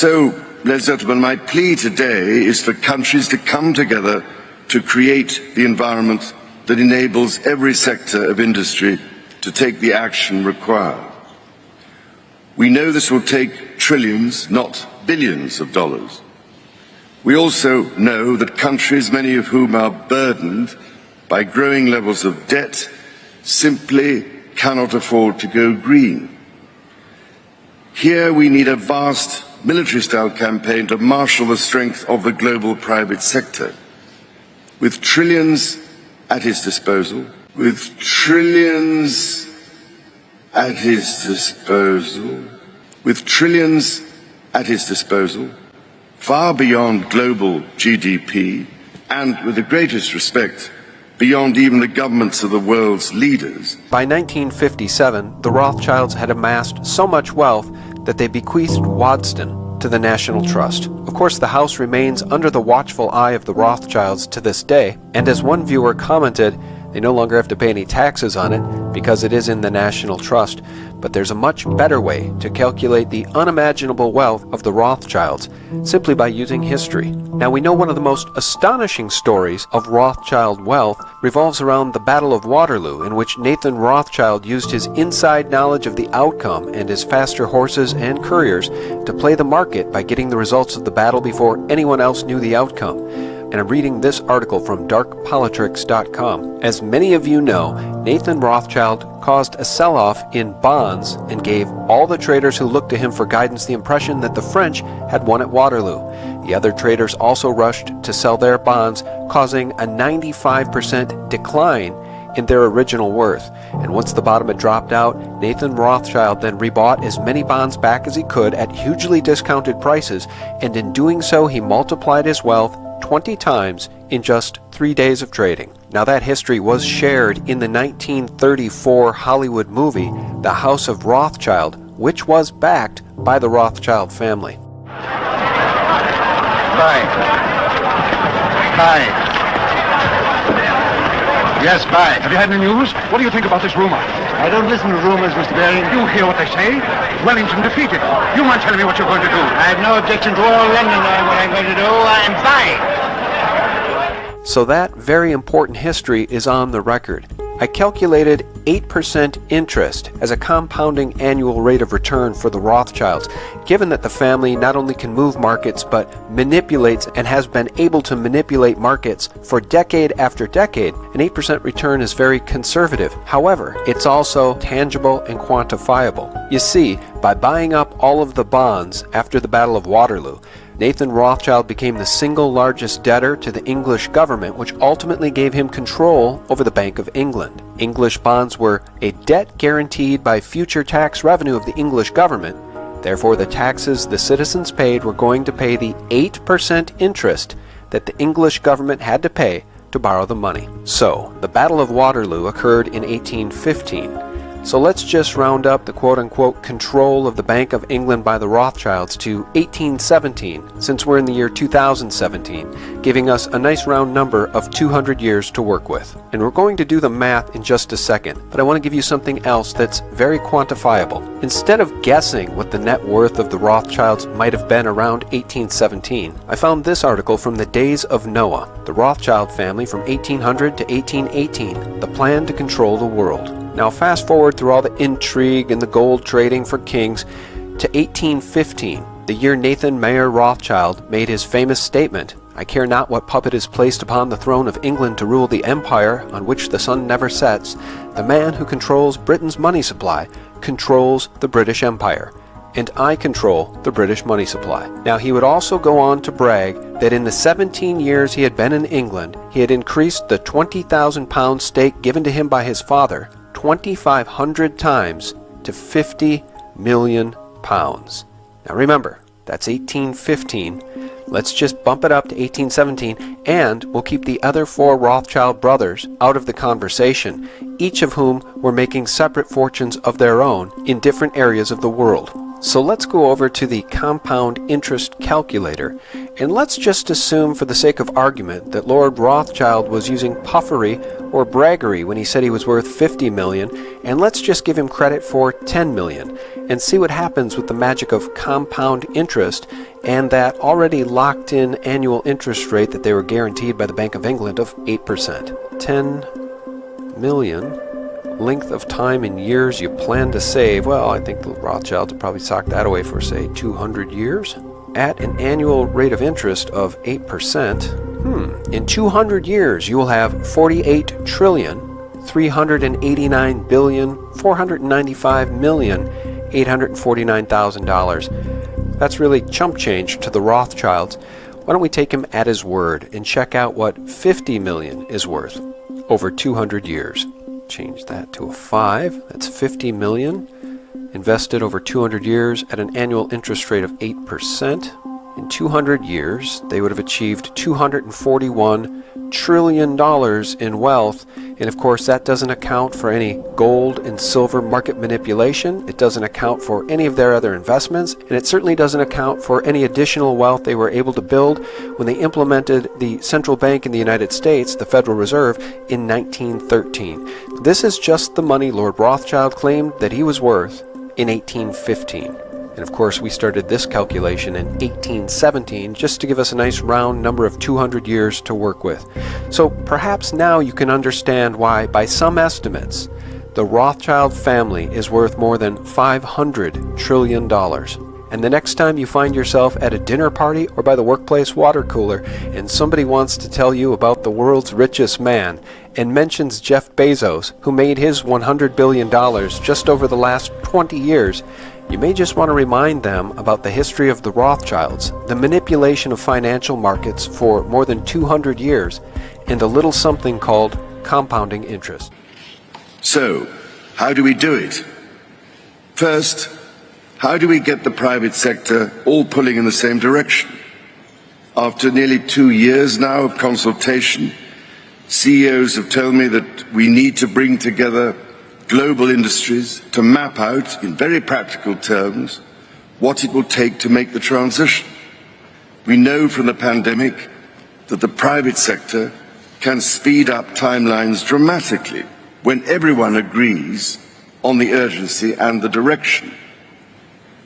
So, ladies and gentlemen, my plea today is for countries to come together to create the environment that enables every sector of industry to take the action required. We know this will take trillions, not billions of dollars. We also know that countries, many of whom are burdened by growing levels of debt, simply cannot afford to go green. Here we need a vast military-style campaign to marshal the strength of the global private sector. With trillions at his disposal, far beyond global GDP, and with the greatest respect, beyond even the governments of the world's leaders. By 1957, the Rothschilds had amassed so much wealth that they bequeathed Waddesdon to the National Trust. Of course, the house remains under the watchful eye of the Rothschilds to this day, and as one viewer commented, they no longer have to pay any taxes on it because it is in the National Trust. But there's a much better way to calculate the unimaginable wealth of the Rothschilds, simply by using history. Now, we know one of the most astonishing stories of Rothschild wealth revolves around the Battle of Waterloo, in which Nathan Rothschild used his inside knowledge of the outcome and his faster horses and couriers to play the market by getting the results of the battle before anyone else knew the outcome. And I'm reading this article from darkpolitics.com. As many of you know, Nathan Rothschild caused a sell-off in bonds and gave all the traders who looked to him for guidance the impression that the French had won at Waterloo. The other traders also rushed to sell their bonds, causing a 95% decline in their original worth. And once the bottom had dropped out, Nathan Rothschild then rebought as many bonds back as he could at hugely discounted prices, and in doing so he multiplied his wealth 20 times in just 3 days of trading. Now, that history was shared in the 1934 Hollywood movie, The House of Rothschild, which was backed by the Rothschild family. Bye. Yes, bye. Have you had any news? What do you think about this rumor? I don't listen to rumors, Mr. Baring. You hear what they say? Wellington defeated. You mind telling me what you're going to do? I have no objection to all London knowing what I'm going to do. I'm buying. So that very important history is on the record. I calculated 8% interest as a compounding annual rate of return for the Rothschilds, given that the family not only can move markets but manipulates and has been able to manipulate markets for decade after decade. An 8% return is very conservative. However, it's also tangible and quantifiable. You see, by buying up all of the bonds after the Battle of Waterloo, Nathan Rothschild became the single largest debtor to the English government, which ultimately gave him control over the Bank of England. English bonds were a debt guaranteed by future tax revenue of the English government. Therefore, the taxes the citizens paid were going to pay the 8% interest that the English government had to pay to borrow the money. So, the Battle of Waterloo occurred in 1815. So let's just round up the quote-unquote control of the Bank of England by the Rothschilds to 1817, since we're in the year 2017, giving us a nice round number of 200 years to work with. And we're going to do the math in just a second, but I want to give you something else that's very quantifiable. Instead of guessing what the net worth of the Rothschilds might have been around 1817, I found this article from the Days of Noah, the Rothschild family from 1800 to 1818, the plan to control the world. Now fast forward through all the intrigue and the gold trading for kings to 1815, the year Nathan Mayer Rothschild made his famous statement, "I care not what puppet is placed upon the throne of England to rule the empire on which the sun never sets. The man who controls Britain's money supply controls the British Empire, and I control the British money supply." Now, he would also go on to brag that in the 17 years he had been in England, he had increased the £20,000 stake given to him by his father 2,500 times to £50 million. Now remember, that's 1815. Let's just bump it up to 1817, and we'll keep the other four Rothschild brothers out of the conversation, each of whom were making separate fortunes of their own in different areas of the world. So let's go over to the compound interest calculator And let's just assume for the sake of argument that Lord Rothschild was using puffery or braggery when he said he was worth 50 million, and let's just give him credit for 10 million and see what happens with the magic of compound interest and that already locked in annual interest rate that they were guaranteed by the Bank of England of 8%. 10 million, length of time in years you plan to save. Well, I think the Rothschilds would probably sock that away for, say, 200 years. At an annual rate of interest of 8%, in 200 years you will have $48,389,495,849,000. That's really chump change to the Rothschilds. Why don't we take him at his word and check out what 50 million is worth over 200 years. Change that to a 5. That's 50 million invested over 200 years at an annual interest rate of 8%. In 200 years, they would have achieved $241 trillion in wealth. And of course, that doesn't account for any gold and silver market manipulation. It doesn't account for any of their other investments. And it certainly doesn't account for any additional wealth they were able to build when they implemented the central bank in the United States, the Federal Reserve, in 1913. This is just the money Lord Rothschild claimed that he was worth in 1815. And of course, we started this calculation in 1817 just to give us a nice round number of 200 years to work with. So perhaps now you can understand why, by some estimates, the Rothschild family is worth more than $500 trillion. And the next time you find yourself at a dinner party or by the workplace water cooler and somebody wants to tell you about the world's richest man and mentions Jeff Bezos, who made his $100 billion just over the last 20 years, you may just want to remind them about the history of the Rothschilds, the manipulation of financial markets for more than 200 years, and a little something called compounding interest. So, how do we do it? First, how do we get the private sector all pulling in the same direction? After nearly 2 years now of consultation, CEOs have told me that we need to bring together global industries to map out, in very practical terms, what it will take to make the transition. We know from the pandemic that the private sector can speed up timelines dramatically when everyone agrees on the urgency and the direction.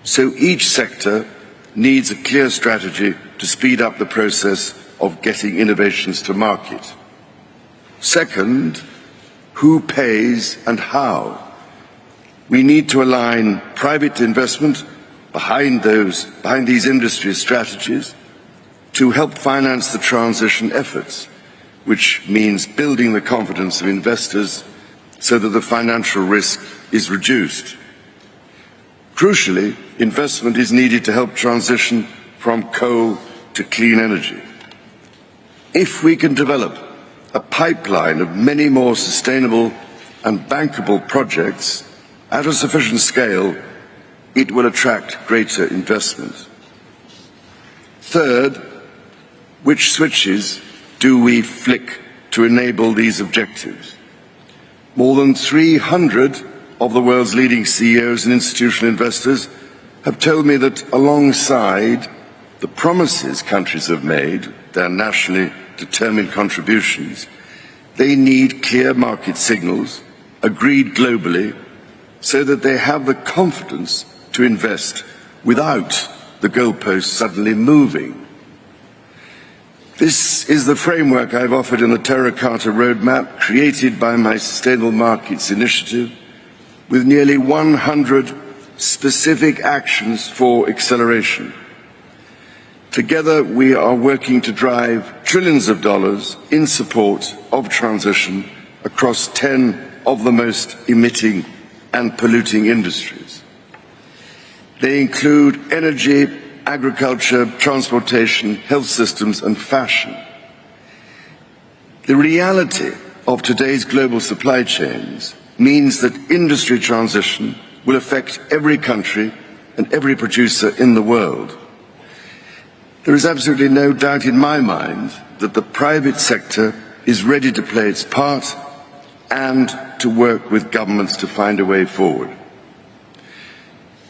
So each sector needs a clear strategy to speed up the process of getting innovations to market. Second, who pays and how? We need to align private investment behind these industry strategies to help finance the transition efforts, which means building the confidence of investors so that the financial risk is reduced. Crucially, investment is needed to help transition from coal to clean energy. If we can develop a pipeline of many more sustainable and bankable projects at a sufficient scale, it will attract greater investment. Third, which switches do we flick to enable these objectives? More than 300 of the world's leading CEOs and institutional investors have told me that alongside the promises countries have made, their nationally determined contributions, they need clear market signals, agreed globally, so that they have the confidence to invest without the goalposts suddenly moving. This is the framework I've offered in the Terracotta Roadmap, created by my Sustainable Markets Initiative, with nearly 100 specific actions for acceleration. Together, we are working to drive trillions of dollars in support of transition across 10 of the most emitting and polluting industries. They include energy, agriculture, transportation, health systems, and fashion. The reality of today's global supply chains means that industry transition will affect every country and every producer in the world. There is absolutely no doubt in my mind that the private sector is ready to play its part and to work with governments to find a way forward.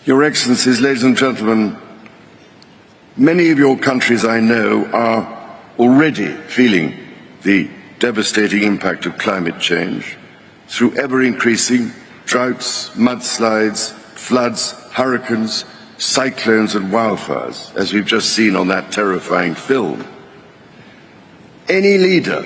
Your Excellencies, ladies and gentlemen, Many of your countries, I know, are already feeling the devastating impact of climate change through ever-increasing droughts, mudslides, floods, hurricanes, cyclones and wildfires, as we've just seen on that terrifying film. Any leader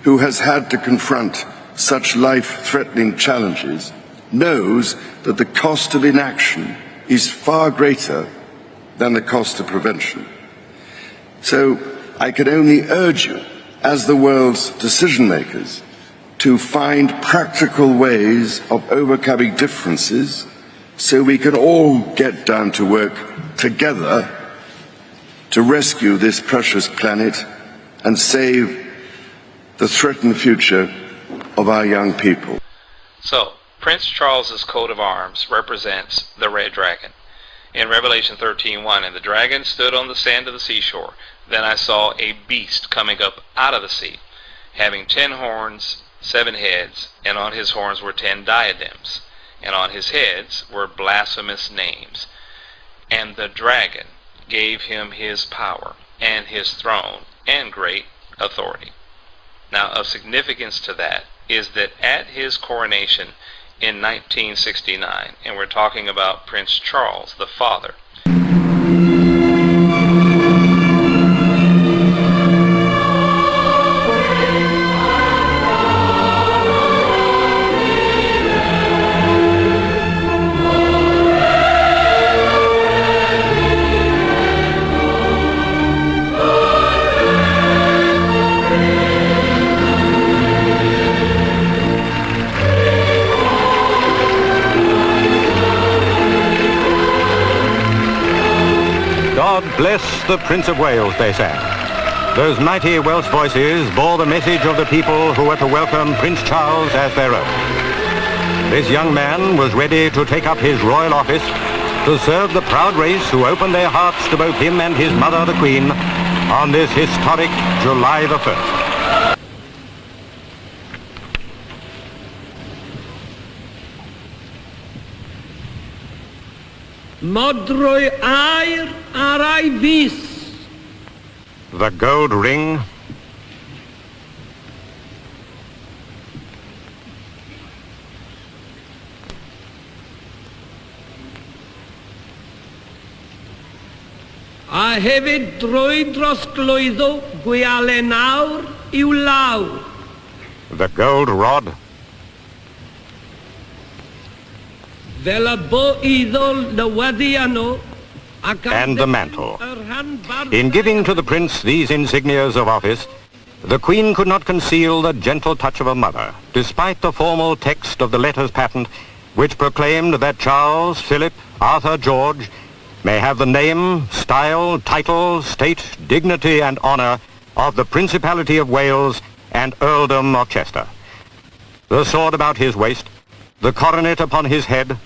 who has had to confront such life-threatening challenges knows that the cost of inaction is far greater than the cost of prevention. So I can only urge you, as the world's decision makers, to find practical ways of overcoming differences so we can all get down to work together to rescue this precious planet and save the threatened future of our young people. So, Prince Charles's coat of arms represents the red dragon. In Revelation 13:1, and the dragon stood on the sand of the seashore. Then I saw a beast coming up out of the sea, having 10 horns, 7 heads, and on his horns were 10 diadems, and on his heads were blasphemous names. And the dragon gave him his power, and his throne, and great authority. Now, of significance to that is that at his coronation in 1969, and we're talking about Prince Charles, the father, God bless the Prince of Wales, they sang. Those mighty Welsh voices bore the message of the people who were to welcome Prince Charles as their own. This young man was ready to take up his royal office to serve the proud race who opened their hearts to both him and his mother, the Queen, on this historic July the 1st. Modrwy air ar ei fys. The gold ring, A hefyd drwy dros glwyddo gwiale nawr i'w law. the gold rod, Fel y bo iddo newyddiannol ac and the mantle. In giving to the prince these insignias of office, the Queen could not conceal the gentle touch of a mother, despite the formal text of the letters patent, which proclaimed that Charles, Philip, Arthur, George may have the name, style, title, state, dignity and honour of the Principality of Wales and Earldom of Chester. The sword about his waist, the coronet upon his head,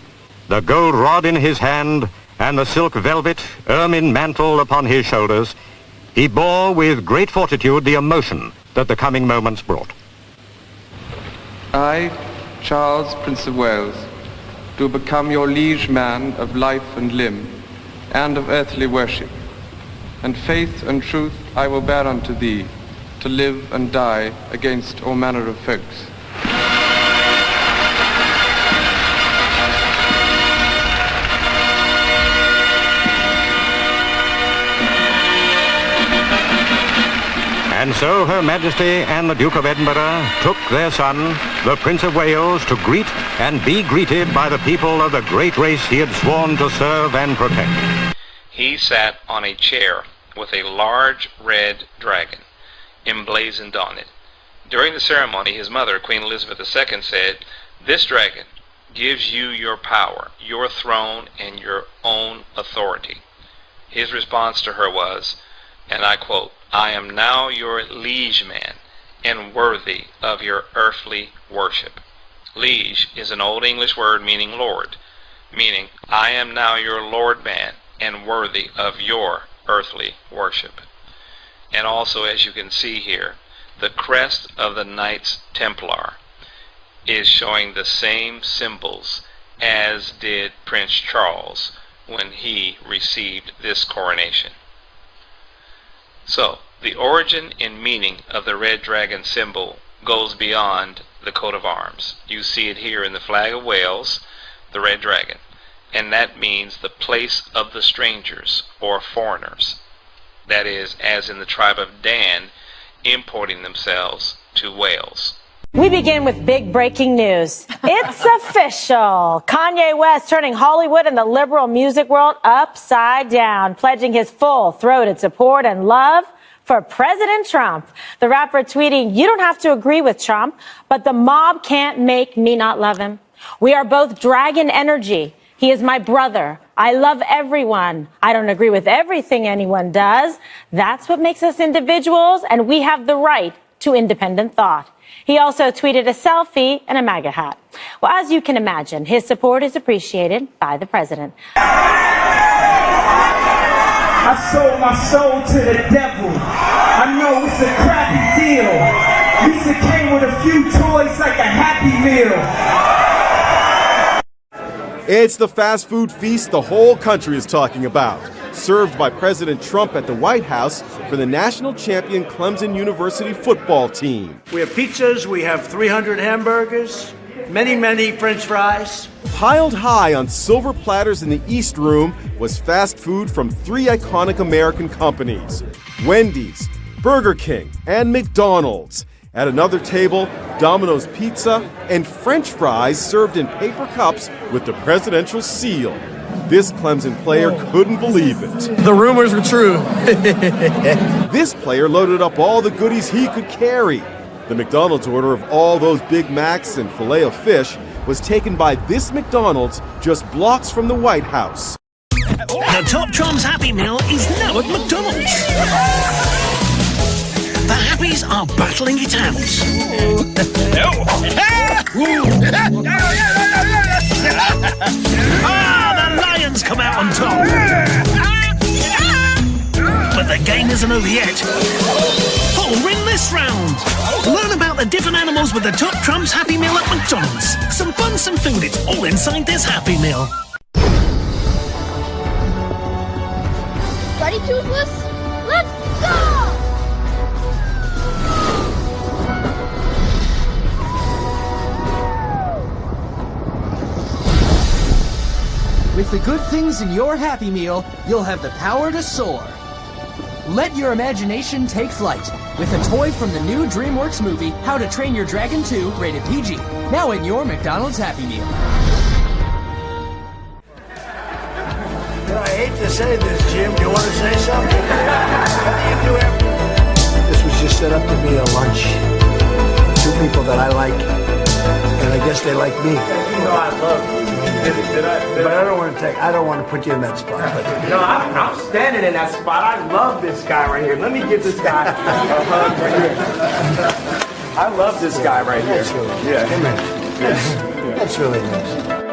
the gold rod in his hand, and the silk velvet ermine mantle upon his shoulders, he bore with great fortitude the emotion that the coming moments brought. I, Charles, Prince of Wales, do become your liege man of life and limb, and of earthly worship, and faith and truth I will bear unto thee, to live and die against all manner of folks. And so Her Majesty and the Duke of Edinburgh took their son, the Prince of Wales, to greet and be greeted by the people of the great race he had sworn to serve and protect. he sat on a chair with a large red dragon emblazoned on it. During the ceremony, his mother, Queen Elizabeth II, said, "This dragon gives you your power, your throne, and your own authority." His response to her was, and I quote, "I am now your liege man and worthy of your earthly worship." Liege is an Old English word meaning Lord, meaning I am now your Lord man and worthy of your earthly worship. And also, as you can see here, the crest of the Knights Templar is showing the same symbols as did Prince Charles when he received this coronation. So, the origin and meaning of the red dragon symbol goes beyond the coat of arms. You see it here in the flag of Wales, the red dragon, and that means the place of the strangers or foreigners. That is, as in the tribe of Dan, importing themselves to Wales. We begin with big breaking news. It's official. Kanye West turning Hollywood and the liberal music world upside down, pledging his full-throated support and love for President Trump. The rapper tweeting, "You don't have to agree with Trump, but the mob can't make me not love him. We are both dragon energy. He is my brother. I love everyone. I don't agree with everything anyone does. That's what makes us individuals, and we have the right to independent thought." He also tweeted a selfie and a MAGA hat. Well, as you can imagine, his support is appreciated by the president. I sold my soul to the devil. I know it's a crappy deal. At least it came with a few toys like a Happy Meal. It's the fast food feast the whole country is talking about, served by President Trump at the White House for the national champion Clemson University football team. We have pizzas, we have 300 hamburgers, many French fries. Piled high on silver platters in the East Room was fast food from 3 iconic American companies, Wendy's, Burger King, and McDonald's. At another table, Domino's Pizza and French fries served in paper cups with the presidential seal. This Clemson player couldn't believe it. The rumors were true. This player loaded up all the goodies he could carry. The McDonald's order of all those Big Macs and filet of fish was taken by this McDonald's just blocks from the White House. The Top Trump's Happy Meal is now at McDonald's. The Happies are battling it out. The Lions come out on top. But the game isn't over yet. Who'll win this round? Learn about the different animals with the Top Trump's Happy Meal at McDonald's. Some fun, some food, it's all inside this Happy Meal. Ready, Toothless? Let's go! With the good things in your Happy Meal, you'll have the power to soar. Let your imagination take flight with a toy from the new DreamWorks movie, How to Train Your Dragon 2, rated PG. Now in your McDonald's Happy Meal. I hate to say this, Jim. Do you want to say something? This was just set up to be a lunch. 2 people that I like, and I guess they like me. You know I love you. But I don't want to put you in that spot. No, I'm standing in that spot. I love this guy right here. Let me give this guy a hug right here. I love this guy right here. That's really nice. That's really nice.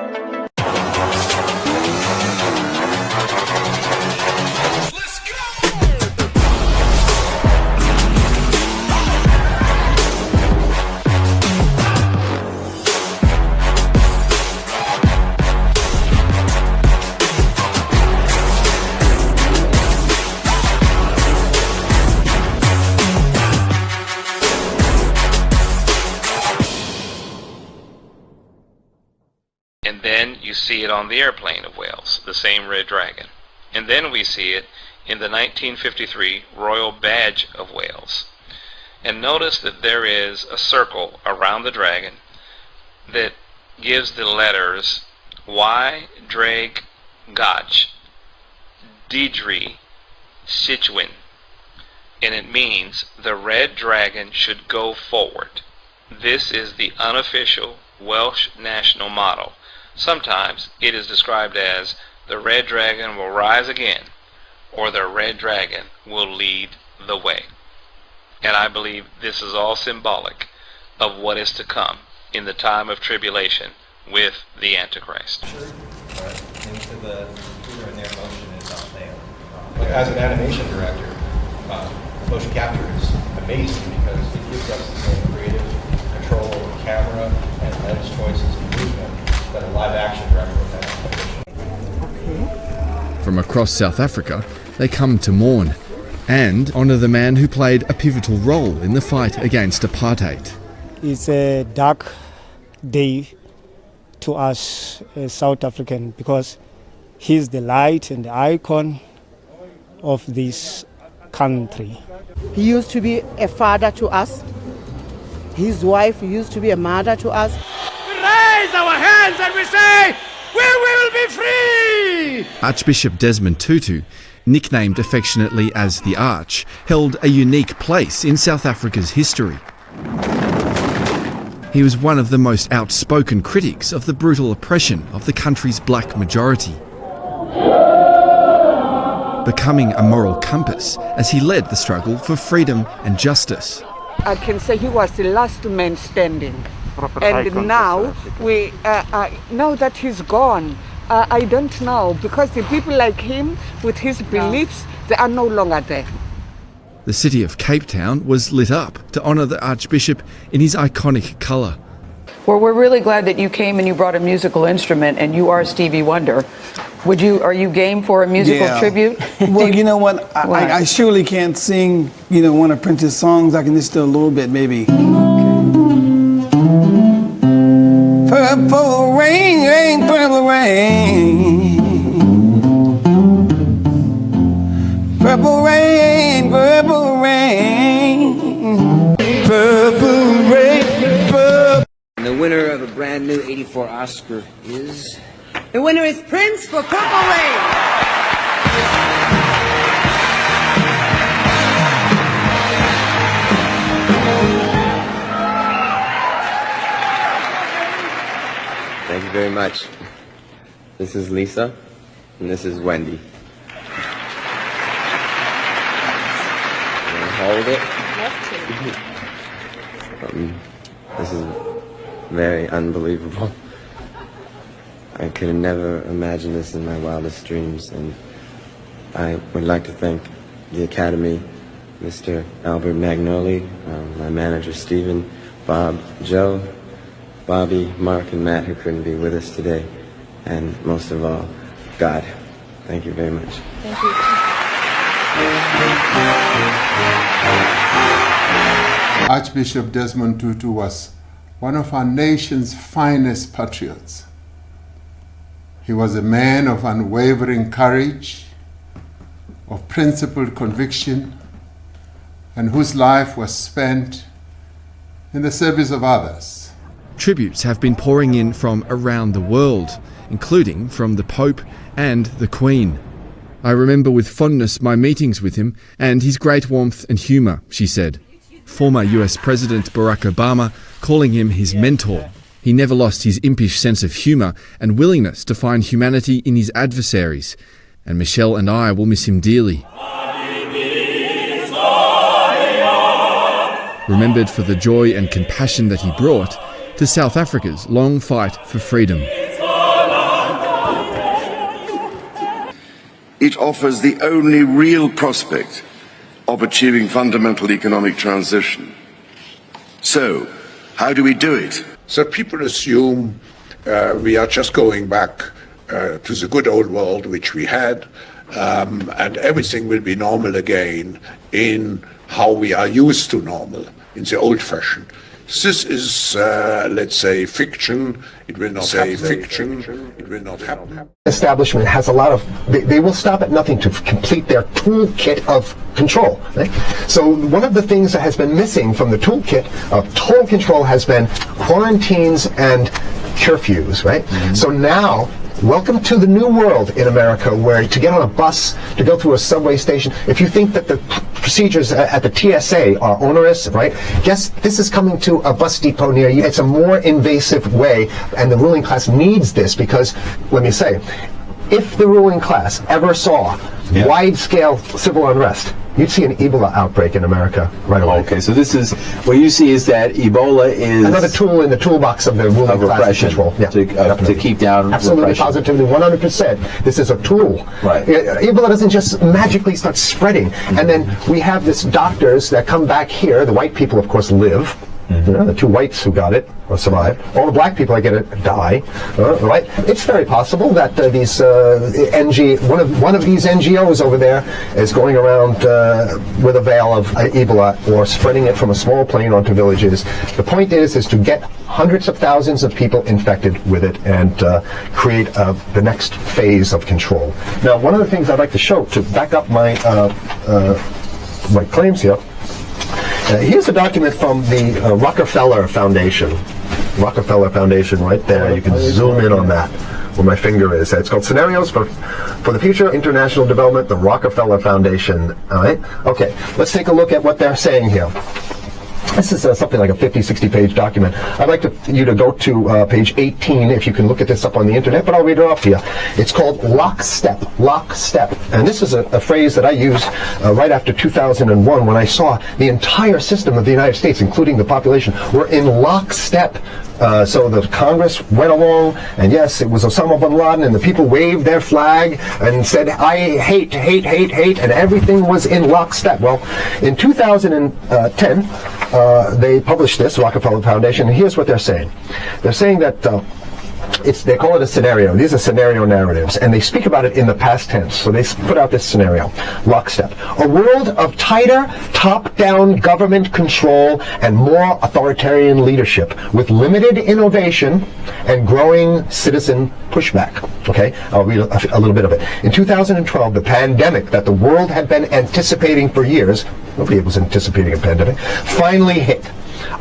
And then you see it on the airplane of Wales, the same red dragon. And then we see it in the 1953 Royal Badge of Wales. And notice that there is a circle around the dragon that gives the letters Y, Drag, Gach, Deidre, Situin. And it means the red dragon should go forward. This is the unofficial Welsh national motto. Sometimes it is described as the red dragon will rise again, or the red dragon will lead the way. And I believe this is all symbolic of what is to come in the time of tribulation with the Antichrist. Into the computer and their motion is not there. As an animation director, motion capture is amazing because it gives us the same creative control over camera and lens choices and movement that a live action director would have. From across South Africa, they come to mourn. and honour the man who played a pivotal role in the fight against apartheid. It's a dark day to us as South African because he's the light and the icon of this country. He used to be a father to us. His wife used to be a mother to us. We raise our hands and we say, we will be free! Archbishop Desmond Tutu, nicknamed affectionately as the Arch, held a unique place in South Africa's history. He was one of the most outspoken critics of the brutal oppression of the country's black majority, becoming a moral compass as he led the struggle for freedom and justice. I can say he was the last man standing. And now, now that he's gone, I don't know, because the people like him, with his beliefs, they are no longer there. The city of Cape Town was lit up to honour the Archbishop in his iconic colour. Well, we're really glad that you came and you brought a musical instrument, and you are Stevie Wonder. Are you game for a musical tribute? Well, you know what? I surely can't sing, one of Prince's songs. I can just do a little bit, maybe. Purple rain, rain, purple rain. Purple rain, purple rain. Purple rain, purple. And the winner of a brand new '84 Oscar is... The winner is Prince for Purple Rain. Thank you very much. This is Lisa, and this is Wendy. Hold it. This is very unbelievable. I could have never imagined this in my wildest dreams, and I would like to thank the Academy, Mr. Albert Magnoli, my manager Stephen, Bob, Joe, Bobby, Mark, and Matt, who couldn't be with us today, and most of all, God. Thank you very much. Thank you. Archbishop Desmond Tutu was one of our nation's finest patriots. He was a man of unwavering courage, of principled conviction, and whose life was spent in the service of others. Tributes have been pouring in from around the world, including from the Pope and the Queen. I remember with fondness my meetings with him and his great warmth and humour, she said. Former US President Barack Obama calling him his mentor. He never lost his impish sense of humour and willingness to find humanity in his adversaries. And Michelle and I will miss him dearly. Remembered for the joy and compassion that he brought to South Africa's long fight for freedom. It offers the only real prospect of achieving fundamental economic transition. So, how do we do it? So people assume we are just going back to the good old world which we had, and everything will be normal again in how we are used to normal, in the old fashion. This is, let's say, fiction. It will not happen. It will not happen. Establishment has a lot of, they will stop at nothing to complete their toolkit of control. Right? So one of the things that has been missing from the toolkit of total control has been quarantines and curfews, right? Mm-hmm. So now, welcome to the new world in America, where to get on a bus, to go through a subway station, if you think that the procedures at the TSA are onerous, right? Guess this is coming to a bus depot near you. It's a more invasive way, and the ruling class needs this because, let me say, if the ruling class ever saw wide-scale civil unrest, you'd see an Ebola outbreak in America right away. Okay, so this is, what you see is that Ebola is another tool in the toolbox of the ruling class control. Yeah, to keep down absolutely, repression. positively, 100%. This is a tool. Right. Ebola doesn't just magically start spreading. Mm-hmm. And then we have this doctors that come back here. The white people, of course, live. The two whites who got it or survived. All the black people that get it die. Right? It's very possible that these one of these NGOs over there is going around with a veil of Ebola or spreading it from a small plane onto villages. The point is to get hundreds of thousands of people infected with it and create the next phase of control. Now, one of the things I'd like to show to back up my my claims here. Here's a document from the Rockefeller Foundation. Rockefeller Foundation right there. You can zoom in on that where my finger is. It's called Scenarios for the Future International Development, the Rockefeller Foundation. All right? Okay, let's take a look at what they're saying here. This is something like a 50, 60-page document. I'd like you to go to page 18, if you can look at this up on the internet, but I'll read it off to you. It's called lockstep, lockstep. And this is a phrase that I used right after 2001 when I saw the entire system of the United States, including the population, were in lockstep. So the Congress went along, and yes, it was Osama bin Laden, and the people waved their flag and said, I hate, hate, hate, hate, and everything was in lockstep. Well, in 2010, they published this, Rockefeller Foundation, and here's what they're saying. They're saying that they call it a scenario. These are scenario narratives, and they speak about it in the past tense. So they put out this scenario, lockstep. A world of tighter, top-down government control and more authoritarian leadership with limited innovation and growing citizen pushback. Okay, I'll read a little bit of it. In 2012, the pandemic that the world had been anticipating for years, nobody was anticipating a pandemic, finally hit.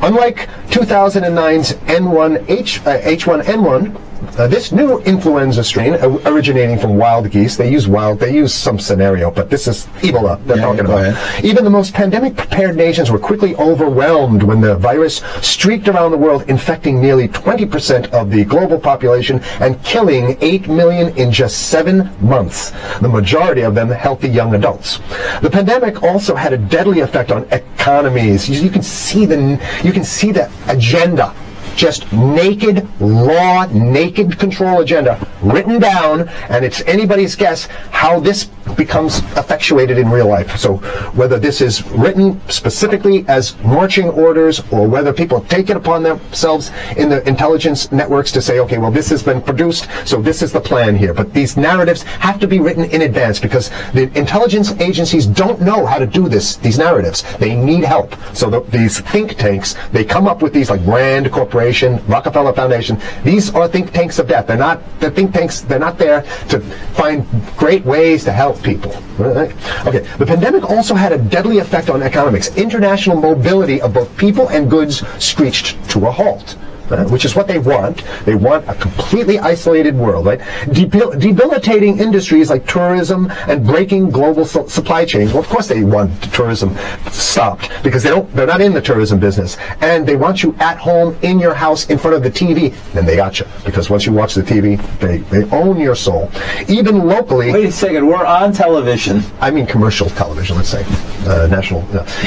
Unlike 2009's H1N1, this new influenza strain originating from wild geese, they use some scenario, but this is Ebola they're talking about. Even the most pandemic-prepared nations were quickly overwhelmed when the virus streaked around the world, infecting nearly 20% of the global population and killing 8 million in just 7 months, the majority of them healthy young adults. The pandemic also had a deadly effect on economies. You can see the agenda. Just naked, raw, naked control agenda written down, and it's anybody's guess how this becomes effectuated in real life. So whether this is written specifically as marching orders or whether people take it upon themselves in the intelligence networks to say, okay, well, this has been produced, so this is the plan here. But these narratives have to be written in advance because the intelligence agencies don't know how to do these narratives. They need help. So these think tanks, they come up with these like Rand Corporation, Rockefeller Foundation. These are think tanks of death. They're think tanks. They're not there to find great ways to help people. Right? Okay. The pandemic also had a deadly effect on economics. International mobility of both people and goods screeched to a halt. Which is what they want. They want a completely isolated world, right? Debilitating industries like tourism and breaking global supply chains. Well, of course they want tourism stopped because they're not in the tourism business. And they want you at home in your house in front of the TV. Then they got you. Because once you watch the TV, they own your soul. Even locally. Wait a second, we're on television. I mean commercial television, let's say. National.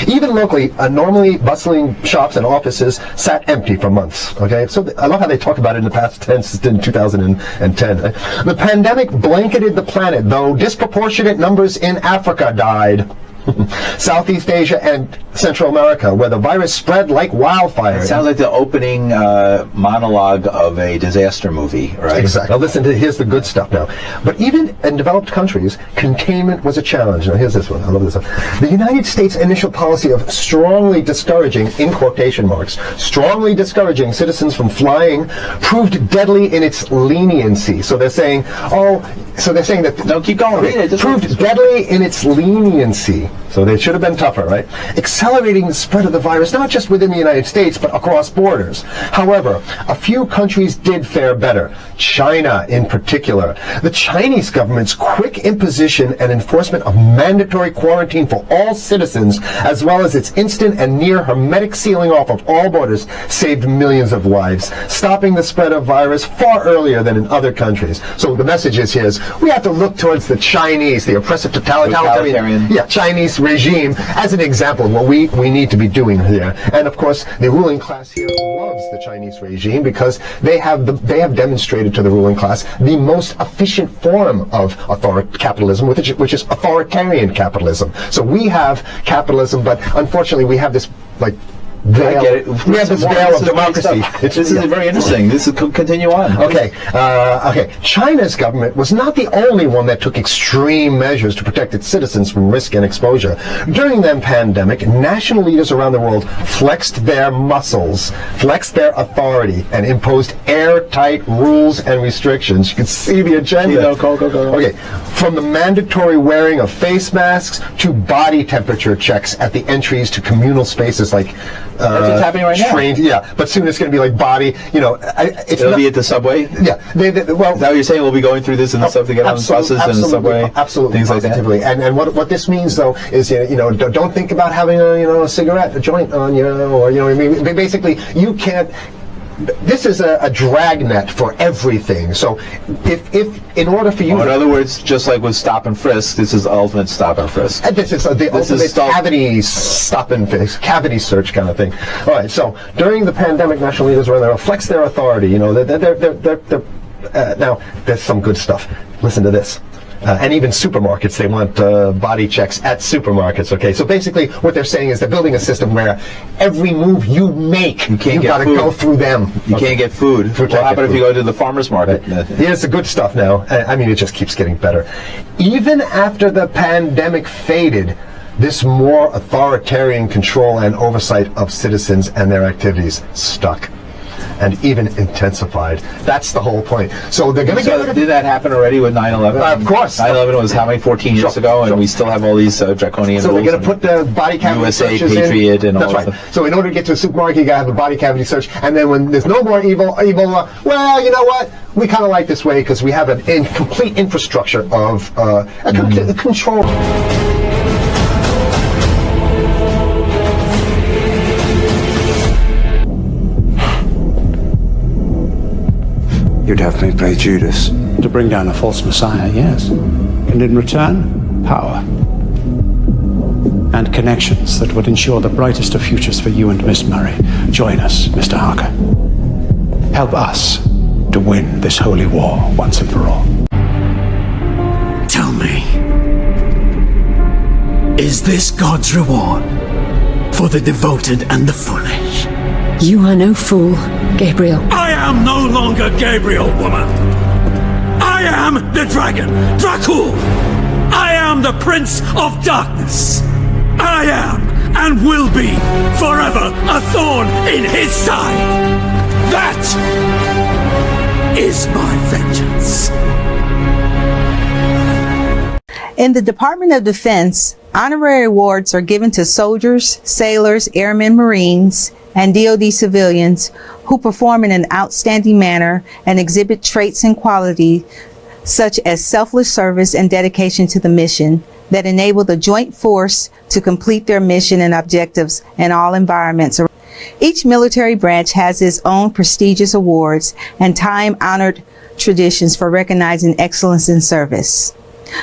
Even locally, normally bustling shops and offices sat empty for months. Okay, so I love how they talk about it in the past tense in 2010. The pandemic blanketed the planet, though disproportionate numbers in Africa died. Southeast Asia and Central America, where the virus spread like wildfire. It sounds like the opening monologue of a disaster movie, right? Exactly. Now listen to, here's the good stuff now. But even in developed countries, containment was a challenge. Now here's this one. I love this one. The United States' initial policy of strongly discouraging, in quotation marks, strongly discouraging citizens from flying proved deadly in its leniency. So they're saying, that... No, keep going. It proved deadly in its leniency. So they should have been tougher, right? Accelerating the spread of the virus, not just within the United States, but across borders. However, a few countries did fare better. China, in particular. The Chinese government's quick imposition and enforcement of mandatory quarantine for all citizens, as well as its instant and near hermetic sealing off of all borders, saved millions of lives, stopping the spread of virus far earlier than in other countries. So the message is here is we have to look towards the Chinese, the oppressive totalitarian. Chinese regime as an example of what we need to be doing here. And of course, the ruling class here loves the Chinese regime because they have demonstrated to the ruling class the most efficient form of capitalism, which is authoritarian capitalism. So we have capitalism, but unfortunately we have this like veil. I get it. We have this veil of democracy. This is very interesting. This is continue on. Okay. China's government was not the only one that took extreme measures to protect its citizens from risk and exposure. During the pandemic, national leaders around the world flexed their muscles, flexed their authority, and imposed airtight rules and restrictions. You can see the agenda. Go. Okay. From the mandatory wearing of face masks to body temperature checks at the entries to communal spaces like that's what's happening right now. Yeah, but soon it's going to be like body. It'll be at the subway. Yeah, well, is that what you're saying? We'll be going through this in the subway, get on buses and the subway, absolutely, things positively. like that. And what this means though is don't think about having a cigarette, a joint on you, or basically you can't. This is a dragnet for everything. So, if in order for you, in other words, just like with stop and frisk, this is the ultimate stop and frisk. This is the ultimate cavity stop and frisk, cavity search kind of thing. All right. So during the pandemic, national leaders were there to flex their authority. Now there's some good stuff. Listen to this. And even supermarkets, they want body checks at supermarkets. Okay, so basically what they're saying is they're building a system where every move you make, you've got to go through them. You can't get food. What happens if you go to the farmer's market? Here's the good stuff now. I mean, it just keeps getting better. Even after the pandemic faded, this more authoritarian control and oversight of citizens and their activities stuck. And even intensified. That's the whole point. So they're going to get rid of... Did that happen already with 9/11? Of course. 9/11 was how many? 14 years ago, and we still have all these draconian rules. So they're going to put the body cavity USA searches Patriot in. And all That's that. Right. So in order to get to a supermarket, you got to have a body cavity search. And then when there's no more Ebola, well, you know what? We kind of like this way because we have a complete infrastructure of control. You'd have me play Judas. To bring down a false messiah, yes. And in return, power. And connections that would ensure the brightest of futures for you and Miss Murray. Join us, Mr. Harker. Help us to win this holy war once and for all. Tell me, is this God's reward for the devoted and the foolish? You are no fool, Gabriel. I am no longer Gabriel, woman. I am the dragon, Dracul. I am the Prince of Darkness. I am and will be forever a thorn in his side. That is my vengeance. In the Department of Defense, honorary awards are given to soldiers, sailors, airmen, Marines, and DoD civilians who perform in an outstanding manner and exhibit traits and qualities such as selfless service and dedication to the mission that enable the joint force to complete their mission and objectives in all environments. Each military branch has its own prestigious awards and time-honored traditions for recognizing excellence in service.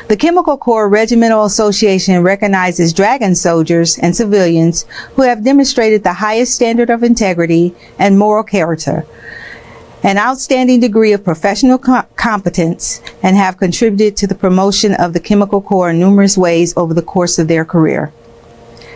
The Chemical Corps Regimental Association recognizes dragon soldiers and civilians who have demonstrated the highest standard of integrity and moral character, an outstanding degree of professional competence, and have contributed to the promotion of the Chemical Corps in numerous ways over the course of their career.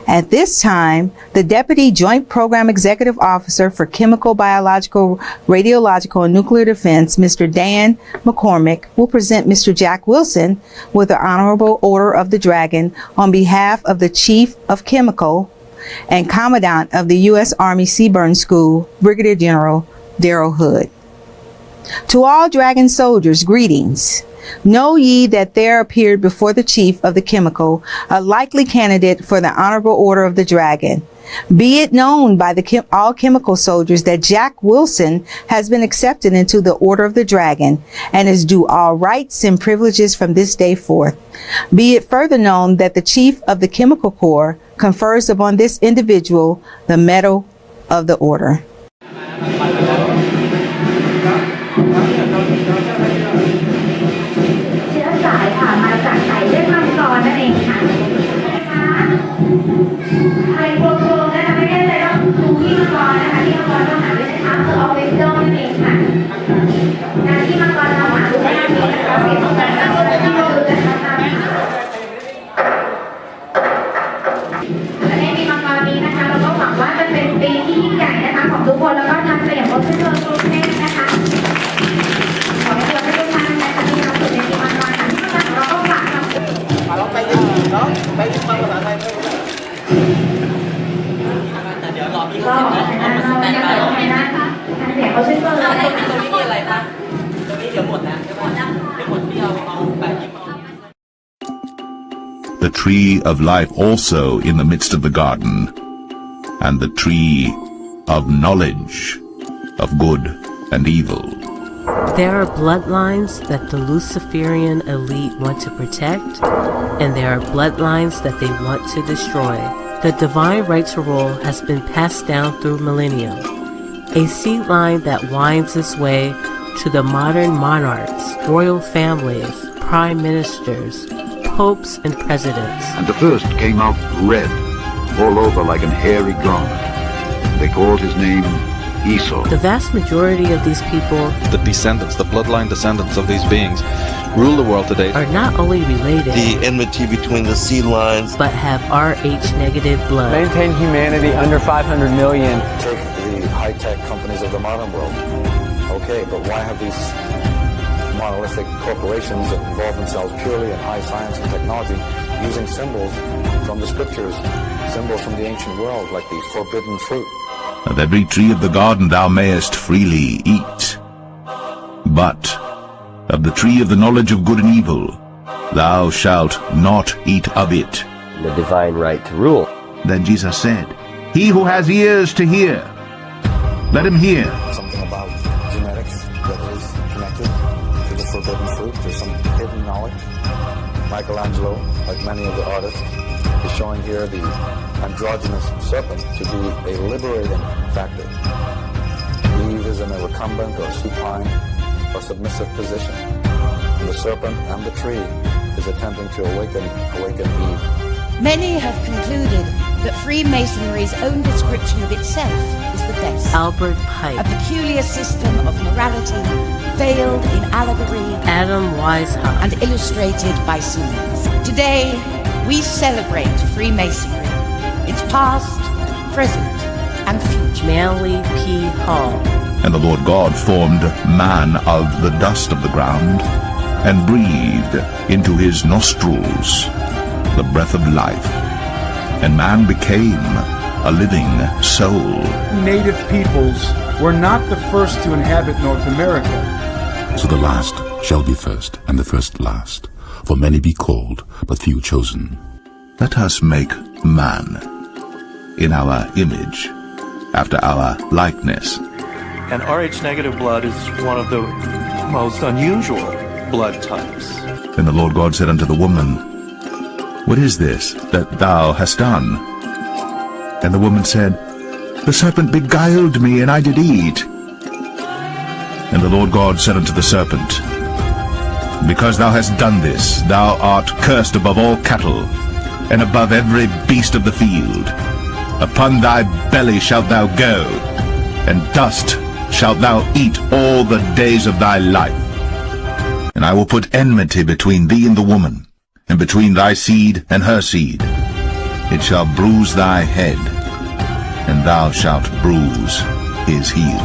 At this time, the Deputy Joint Program Executive Officer for Chemical, Biological, Radiological, and Nuclear Defense, Mr. Dan McCormick, will present Mr. Jack Wilson with the Honorable Order of the Dragon on behalf of the Chief of Chemical and Commandant of the U.S. Army Seaburn School, Brigadier General Darrell Hood. To all dragon soldiers, greetings. Know ye that there appeared before the Chief of the Chemical a likely candidate for the Honorable Order of the Dragon. Be it known by all chemical soldiers that Jack Wilson has been accepted into the Order of the Dragon and is due all rights and privileges from this day forth. Be it further known that the Chief of the Chemical Corps confers upon this individual the Medal of the Order.ปีนะคะเราก็หวังว่าจะเป็นปี the tree of life also in the midst of the garden, and the tree of knowledge of good and evil. There are bloodlines that the Luciferian elite want to protect, and there are bloodlines that they want to destroy. The divine right to rule has been passed down through millennia, a seed line that winds its way to the modern monarchs, royal families, prime ministers, popes, and presidents. And the first came out red, all over like an hairy garment. They called his name Esau. The vast majority of these people, the descendants, the bloodline descendants of these beings, rule the world today, are not only related, the enmity between the seed lines, but have Rh negative blood. Maintain humanity under 500 million. Take the high-tech companies of the modern world. Okay, but why have these monolithic corporations that involve themselves purely in high science and technology using symbols from the scriptures, symbols from the ancient world, like the forbidden fruit? Of every tree of the garden thou mayest freely eat, but of the tree of the knowledge of good and evil thou shalt not eat of it. The divine right to rule. Then Jesus said, He who has ears to hear, let him hear. Something about genetics that is connected to the forbidden fruit. There's some hidden knowledge. Michelangelo, like many of the artists, is showing here the androgynous serpent to be a liberating factor. Eve is in a recumbent or supine or submissive position. And the serpent and the tree is attempting to awaken Eve. Many have concluded that Freemasonry's own description of itself is the best. Albert Pike. A peculiar system of morality veiled in allegory. Adam Weishaupt. And illustrated by symbols. Today, we celebrate Freemasonry. Its past, present, and future. Manly P. Hall. And the Lord God formed man of the dust of the ground, and breathed into his nostrils the breath of life, and man became a living soul. Native peoples were not the first to inhabit North America. So the last shall be first, and the first last. For many be called, but few chosen. Let us make man in our image, after our likeness. And Rh negative blood is one of the most unusual blood types. Then the Lord God said unto the woman, What is this that thou hast done? And the woman said, The serpent beguiled me, and I did eat. And the Lord God said unto the serpent, Because thou hast done this, thou art cursed above all cattle, and above every beast of the field. Upon thy belly shalt thou go, and dust shalt thou eat all the days of thy life. And I will put enmity between thee and the woman, and between thy seed and her seed. It shall bruise thy head, and thou shalt bruise his heel.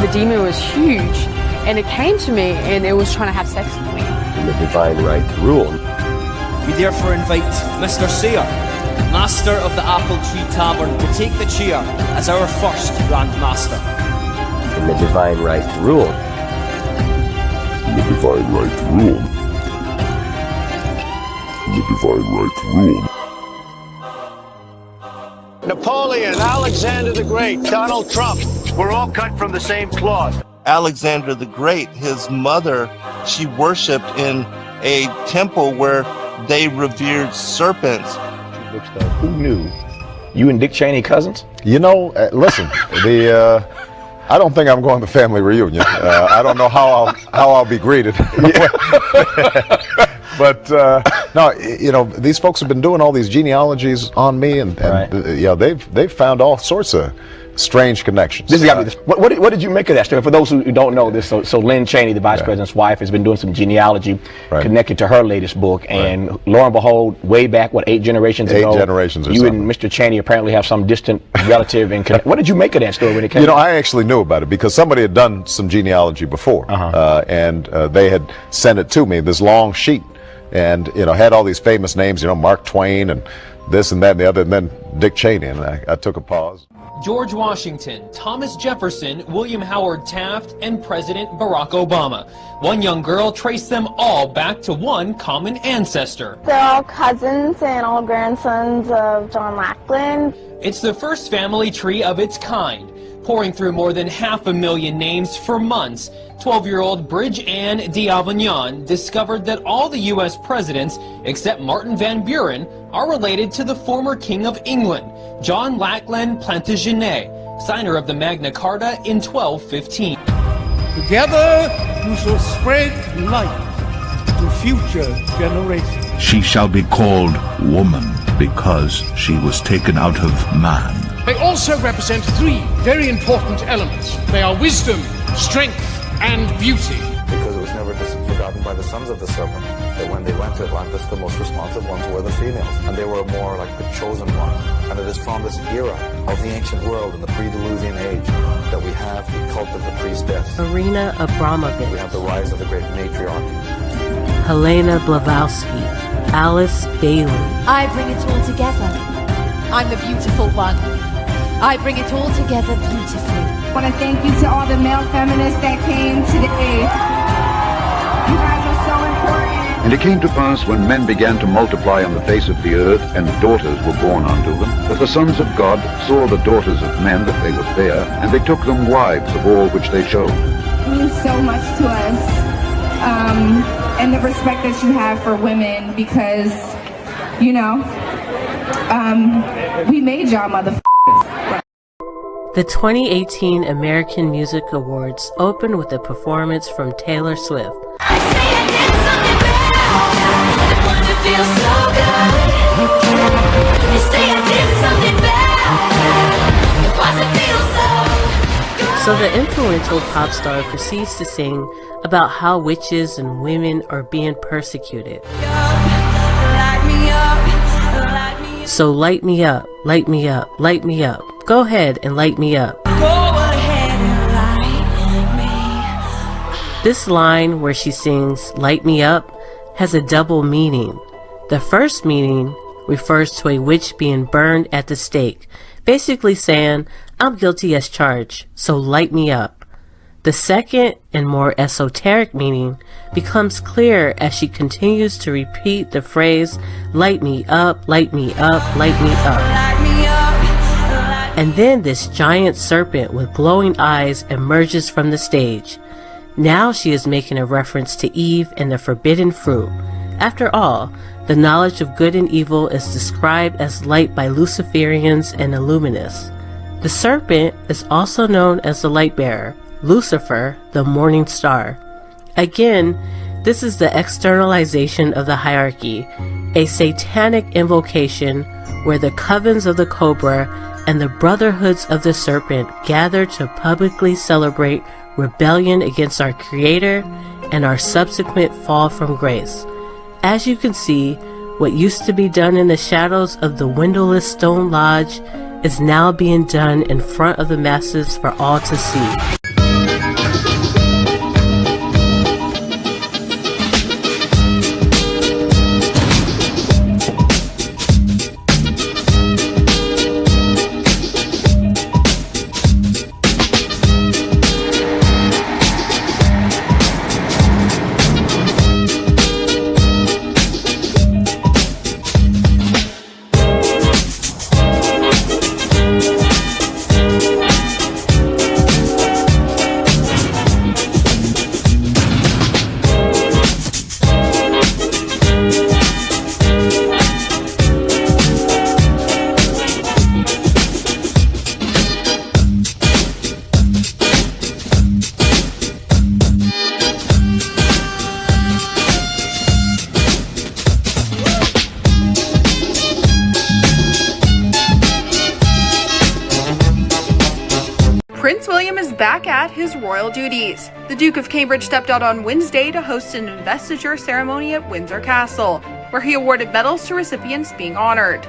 The demon was huge, and it came to me, and it was trying to have sex with me. And the divine right to rule. We therefore invite Mr. Sayer, Master of the Apple Tree Tavern, to take the chair as our first Grand Master. And the divine right to rule. And the divine right to rule. And the divine right to rule. Napoleon, Alexander the Great, Donald Trump. We're all cut from the same cloth. Alexander the Great, his mother, she worshipped in a temple where they revered serpents. Who knew? You and Dick Cheney cousins? You know, listen, I don't think I'm going to family reunion. I don't know how I'll be greeted. But no, you know, these folks have been doing all these genealogies on me, and you know, they've found all sorts of strange connections. This has got to be what did you make of that story? For those who don't know this, so Lynn Cheney, the vice president's wife, has been doing some genealogy connected to her latest book, and lo and behold, way back, 8 generations ago, 8 generations or you something. and Mr. Cheney apparently have some distant relative. And what did you make of that story when it came? You know, I actually knew about it because somebody had done some genealogy before, and they had sent it to me, this long sheet, and you know, had all these famous names, you know, Mark Twain and this and that and the other, and then Dick Cheney, and I took a pause. George Washington, Thomas Jefferson, William Howard Taft, and President Barack Obama. One young girl traced them all back to one common ancestor. They're all cousins and all grandsons of John Lackland. It's the first family tree of its kind. Pouring through more than 500,000 names for months, 12-year-old Bridge Ann d'Avignon discovered that all the U.S. presidents, except Martin Van Buren, are related to the former King of England, John Lackland Plantagenet, signer of the Magna Carta in 1215. Together you shall spread light to future generations. She shall be called woman, because she was taken out of man. They also represent three very important elements. They are wisdom, strength, and beauty. Because it was never forgotten by the sons of the serpent that when they went to Atlantis, the most responsive ones were the females, and they were more like the chosen one. And it is from this era of the ancient world in the pre-Diluvian age that we have the cult of the priestess. Marina Abramovich. We have the rise of the great matriarchy. Helena Blavatsky. Alice Bailey. I bring it all together. I'm the beautiful one. I bring it all together beautifully. I want to thank you to all the male feminists that came today. You guys are so important. And it came to pass, when men began to multiply on the face of the earth, and daughters were born unto them, that the sons of God saw the daughters of men that they were fair, and they took them wives of all which they chose. It means so much to us, and the respect that you have for women, because, you know, we made y'all motherfuckers. The 2018 American Music Awards opened with a performance from Taylor Swift. So the influential pop star proceeds to sing about how witches and women are being persecuted. So light me up, light me up, light me up. Go ahead and light me up. This line where she sings light me up has a double meaning. The first meaning refers to a witch being burned at the stake, basically saying, I'm guilty as charged, so light me up. The second and more esoteric meaning becomes clear as she continues to repeat the phrase, light me up, light me up, light me up. And then this giant serpent with glowing eyes emerges from the stage. Now she is making a reference to Eve and the forbidden fruit. After all, the knowledge of good and evil is described as light by Luciferians and Illuminists. The serpent is also known as the light bearer, Lucifer, the morning star. Again, this is the externalization of the hierarchy, a satanic invocation where the covens of the cobra and the brotherhoods of the serpent gather to publicly celebrate rebellion against our Creator and our subsequent fall from grace. As you can see, what used to be done in the shadows of the windowless stone lodge is now being done in front of the masses for all to see. Prince William is back at his royal duties. The Duke of Cambridge stepped out on Wednesday to host an investiture ceremony at Windsor Castle, where he awarded medals to recipients being honored.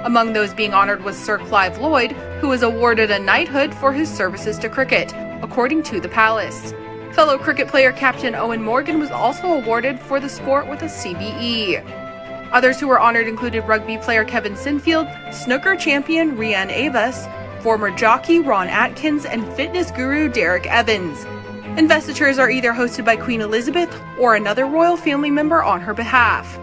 Among those being honored was Sir Clive Lloyd, who was awarded a knighthood for his services to cricket, according to the palace. Fellow cricket player Captain Owen Morgan was also awarded for the sport with a CBE. Others who were honored included rugby player Kevin Sinfield, snooker champion Rianne Avis, former jockey Ron Atkins, and fitness guru Derek Evans. Investitures are either hosted by Queen Elizabeth or another royal family member on her behalf.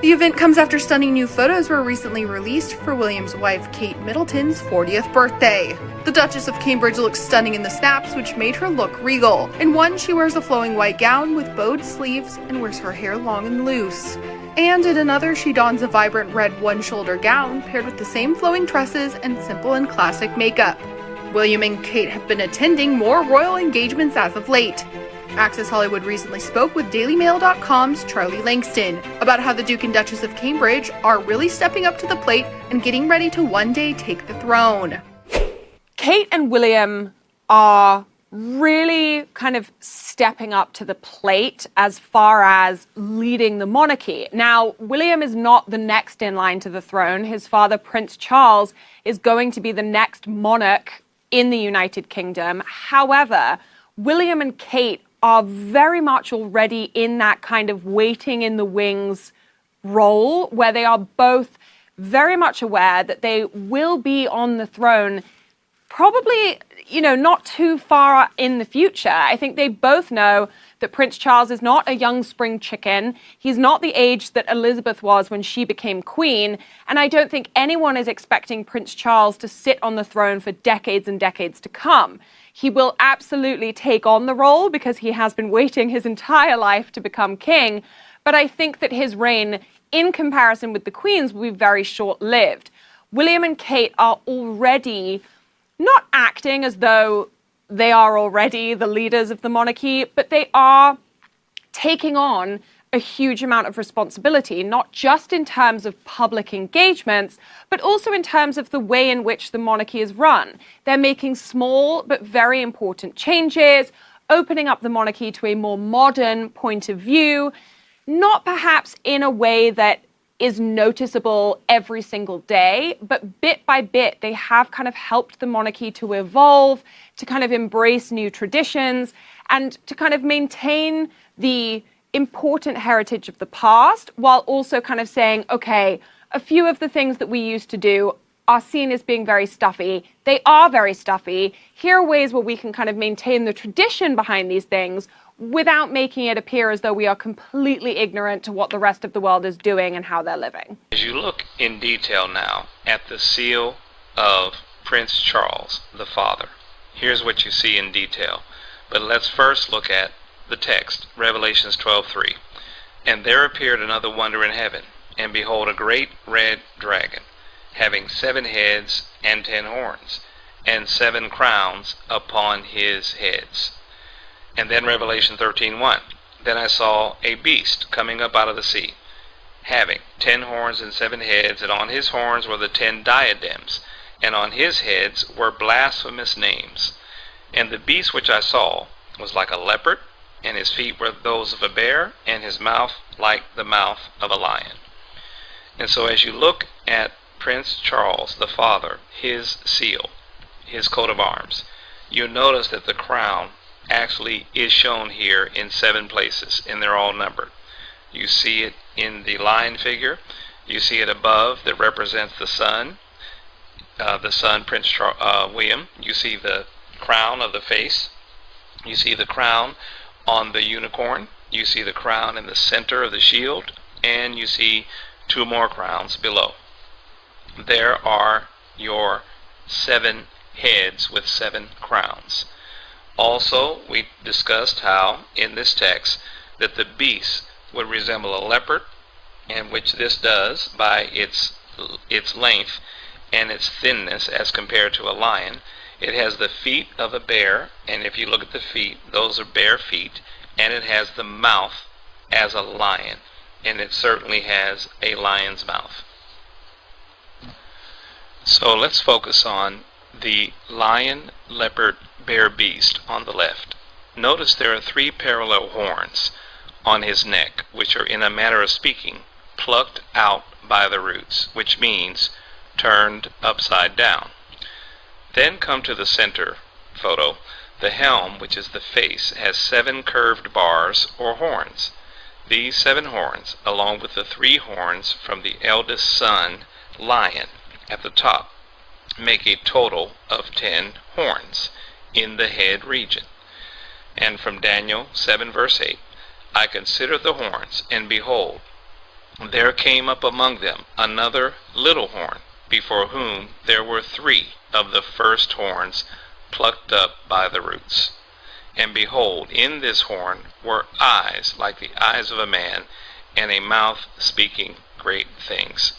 The event comes after stunning new photos were recently released for William's wife Kate Middleton's 40th birthday. The Duchess of Cambridge looks stunning in the snaps, which made her look regal. In one, she wears a flowing white gown with bowed sleeves and wears her hair long and loose. And in another, she dons a vibrant red one-shoulder gown paired with the same flowing tresses and simple and classic makeup. William and Kate have been attending more royal engagements as of late. Access Hollywood recently spoke with DailyMail.com's Charlie Langston about how the Duke and Duchess of Cambridge are really stepping up to the plate and getting ready to one day take the throne. Kate and William are really kind of stepping up to the plate as far as leading the monarchy. Now, William is not the next in line to the throne. His father, Prince Charles, is going to be the next monarch in the United Kingdom. However, William and Kate are very much already in that kind of waiting in the wings role, where they are both very much aware that they will be on the throne probably, not too far in the future. I think they both know that Prince Charles is not a young spring chicken. He's not the age that Elizabeth was when she became queen. And I don't think anyone is expecting Prince Charles to sit on the throne for decades and decades to come. He will absolutely take on the role because he has been waiting his entire life to become king. But I think that his reign, in comparison with the Queen's, will be very short-lived. William and Kate are already not acting as though they are already the leaders of the monarchy, but they are taking on a huge amount of responsibility, not just in terms of public engagements, but also in terms of the way in which the monarchy is run. They're making small but very important changes, opening up the monarchy to a more modern point of view, not perhaps in a way that is noticeable every single day, but bit by bit, they have kind of helped the monarchy to evolve, to kind of embrace new traditions, and to kind of maintain the important heritage of the past, while also kind of saying, okay, a few of the things that we used to do are seen as being very stuffy. They are very stuffy. Here are ways where we can kind of maintain the tradition behind these things without making it appear as though we are completely ignorant to what the rest of the world is doing and how they're living. As you look in detail now at the seal of Prince Charles, the father, here's what you see in detail. But let's first look at the text, Revelations 12:3. And there appeared another wonder in heaven, and behold, a great red dragon, having 7 heads and 10 horns, and 7 crowns upon his heads. And then Revelation 13:1. Then I saw a beast coming up out of the sea, having 10 horns and 7 heads, and on his horns were the 10 diadems, and on his heads were blasphemous names. And the beast which I saw was like a leopard, and his feet were those of a bear, and his mouth like the mouth of a lion. And so as you look at Prince Charles, the father, his seal, his coat of arms, you'll notice that the crown actually is shown here in 7 places, and they're all numbered. You see it in the lion figure. You see it above that represents the sun, Prince William. You see the crown of the face. You see the crown on the unicorn. You see the crown in the center of the shield, and you see 2 more crowns below. There are your 7 heads with 7 crowns. Also, we discussed how in this text that the beast would resemble a leopard, and which this does by its length and its thinness as compared to a lion. It has the feet of a bear, and if you look at the feet, those are bare feet, and it has the mouth as a lion, and it certainly has a lion's mouth. So let's focus on the lion, leopard, bear beast on the left. Notice there are 3 parallel horns on his neck, which are, in a manner of speaking, plucked out by the roots, which means turned upside down. Then come to the center photo. The helm, which is the face, has 7 curved bars or horns. These 7 horns, along with the 3 horns from the eldest son, lion, at the top, make a total of 10 horns in the head region. And from Daniel 7 verse 8, I considered the horns, and behold, there came up among them another little horn, before whom there were 3 of the first horns plucked up by the roots. And behold, in this horn were eyes like the eyes of a man, and a mouth speaking great things.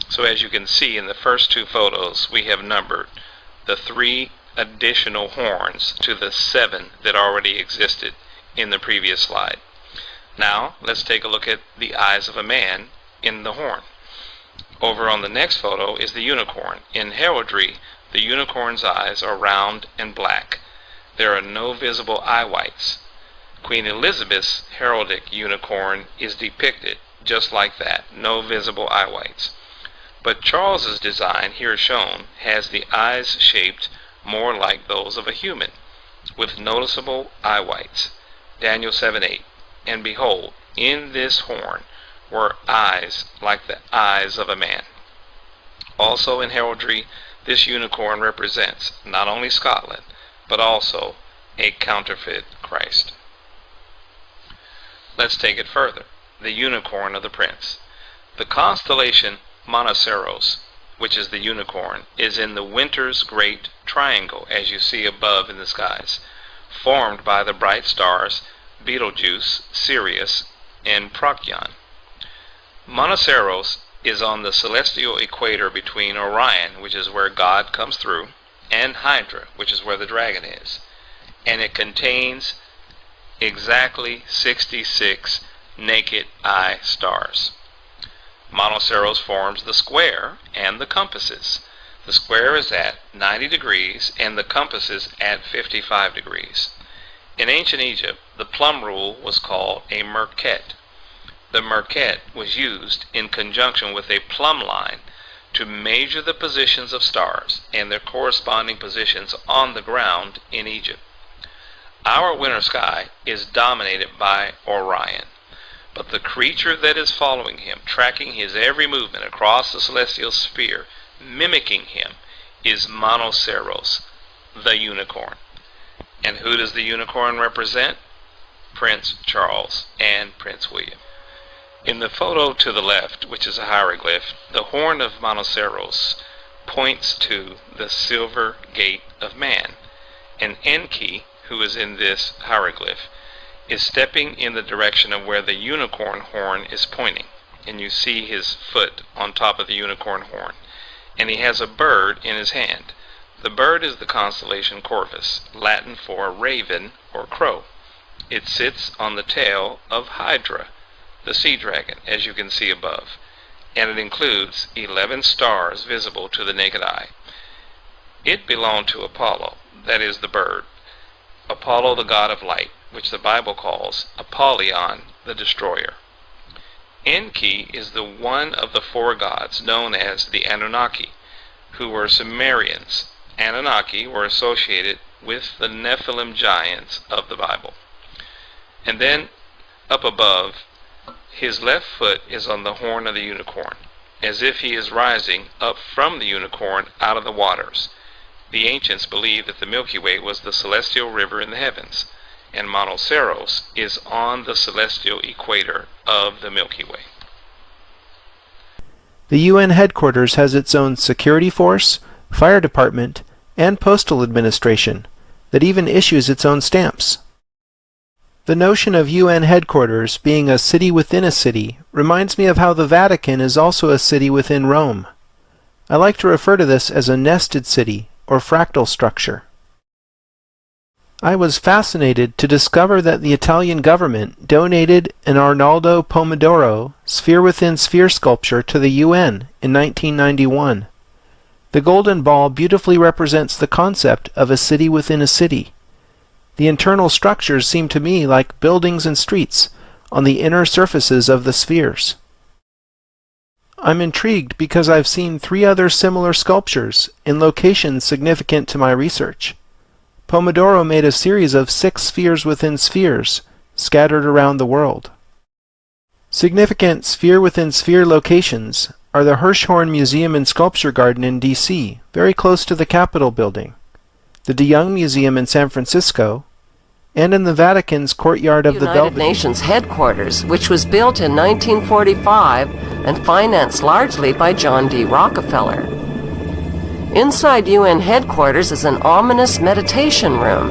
So as you can see in the first 2 photos, we have numbered the 3 additional horns to the 7 that already existed in the previous slide. Now let's take a look at the eyes of a man in the horn. Over on the next photo is the unicorn. In heraldry, the unicorn's eyes are round and black. There are no visible eye whites. Queen Elizabeth's heraldic unicorn is depicted just like that, no visible eye whites. But Charles's design, here shown, has the eyes shaped more like those of a human, with noticeable eye whites. Daniel 7:8. And behold, in this horn were eyes like the eyes of a man. Also in heraldry, this unicorn represents not only Scotland, but also a counterfeit Christ. Let's take it further. The unicorn of the prince. The constellation Monoceros, which is the unicorn, is in the winter's great triangle, as you see above in the skies, formed by the bright stars Betelgeuse, Sirius, and Procyon. Monoceros is on the celestial equator between Orion, which is where God comes through, and Hydra, which is where the dragon is. And it contains exactly 66 naked eye stars. Monoceros forms the square and the compasses. The square is at 90 degrees and the compass is at 55 degrees. In ancient Egypt, the plumb rule was called a merket. The merket was used in conjunction with a plumb line to measure the positions of stars and their corresponding positions on the ground in Egypt. Our winter sky is dominated by Orion, but the creature that is following him, tracking his every movement across the celestial sphere, mimicking him, is Monoceros, the unicorn. And who does the unicorn represent? Prince Charles and Prince William. In the photo to the left, which is a hieroglyph, the horn of Monoceros points to the silver gate of man. And Enki, who is in this hieroglyph, is stepping in the direction of where the unicorn horn is pointing. And you see his foot on top of the unicorn horn. And he has a bird in his hand. The bird is the constellation Corvus, Latin for raven or crow. It sits on the tail of Hydra, the sea dragon, as you can see above, and it includes 11 stars visible to the naked eye. It belonged to Apollo, that is the bird. Apollo, the god of light, which the Bible calls Apollyon, the destroyer. Enki is the one of the 4 gods known as the Anunnaki, who were Sumerians. Anunnaki were associated with the Nephilim giants of the Bible. And then, up above, his left foot is on the horn of the unicorn, as if he is rising up from the unicorn out of the waters. The ancients believed that the Milky Way was the celestial river in the heavens, and Monoceros is on the celestial equator of the Milky Way. The UN headquarters has its own security force, fire department, and postal administration that even issues its own stamps. The notion of UN headquarters being a city within a city reminds me of how the Vatican is also a city within Rome. I like to refer to this as a nested city or fractal structure. I was fascinated to discover that the Italian government donated an Arnaldo Pomodoro sphere-within-sphere sculpture to the UN in 1991. The golden ball beautifully represents the concept of a city within a city. The internal structures seem to me like buildings and streets on the inner surfaces of the spheres. I'm intrigued because I've seen 3 other similar sculptures in locations significant to my research. Pomodoro made a series of 6 spheres within spheres scattered around the world. Significant sphere-within-sphere locations are the Hirshhorn Museum and Sculpture Garden in D.C., very close to the Capitol building, the DeYoung Museum in San Francisco, and in the Vatican's courtyard of the Belvedere. United Nations headquarters, which was built in 1945 and financed largely by John D. Rockefeller. Inside UN headquarters is an ominous meditation room.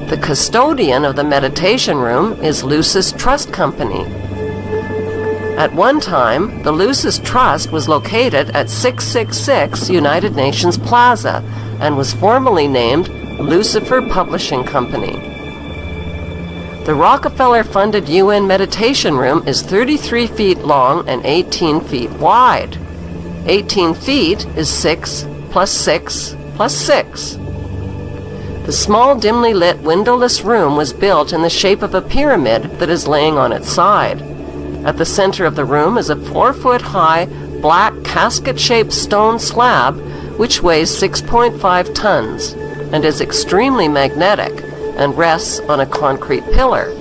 The custodian of the meditation room is Lucis Trust Company. At one time, the Lucis Trust was located at 666 United Nations Plaza and was formerly named Lucifer Publishing Company. The Rockefeller-funded UN Meditation Room is 33 feet long and 18 feet wide. 18 feet is 6 plus 6 plus 6. The small, dimly lit, windowless room was built in the shape of a pyramid that is laying on its side. At the center of the room is a 4-foot-high, black, casket-shaped stone slab which weighs 6.5 tons and is extremely magnetic and rests on a concrete pillar.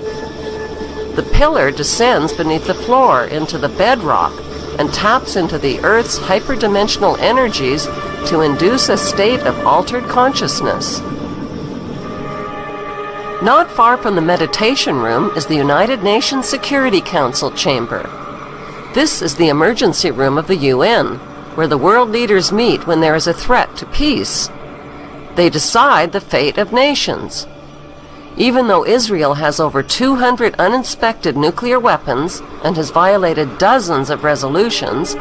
The pillar descends beneath the floor into the bedrock and taps into the Earth's hyperdimensional energies to induce a state of altered consciousness. Not far from the meditation room is the United Nations Security Council chamber. This is the emergency room of the UN, where the world leaders meet when there is a threat to peace. They decide the fate of nations. Even though Israel has over 200 uninspected nuclear weapons and has violated dozens of resolutions,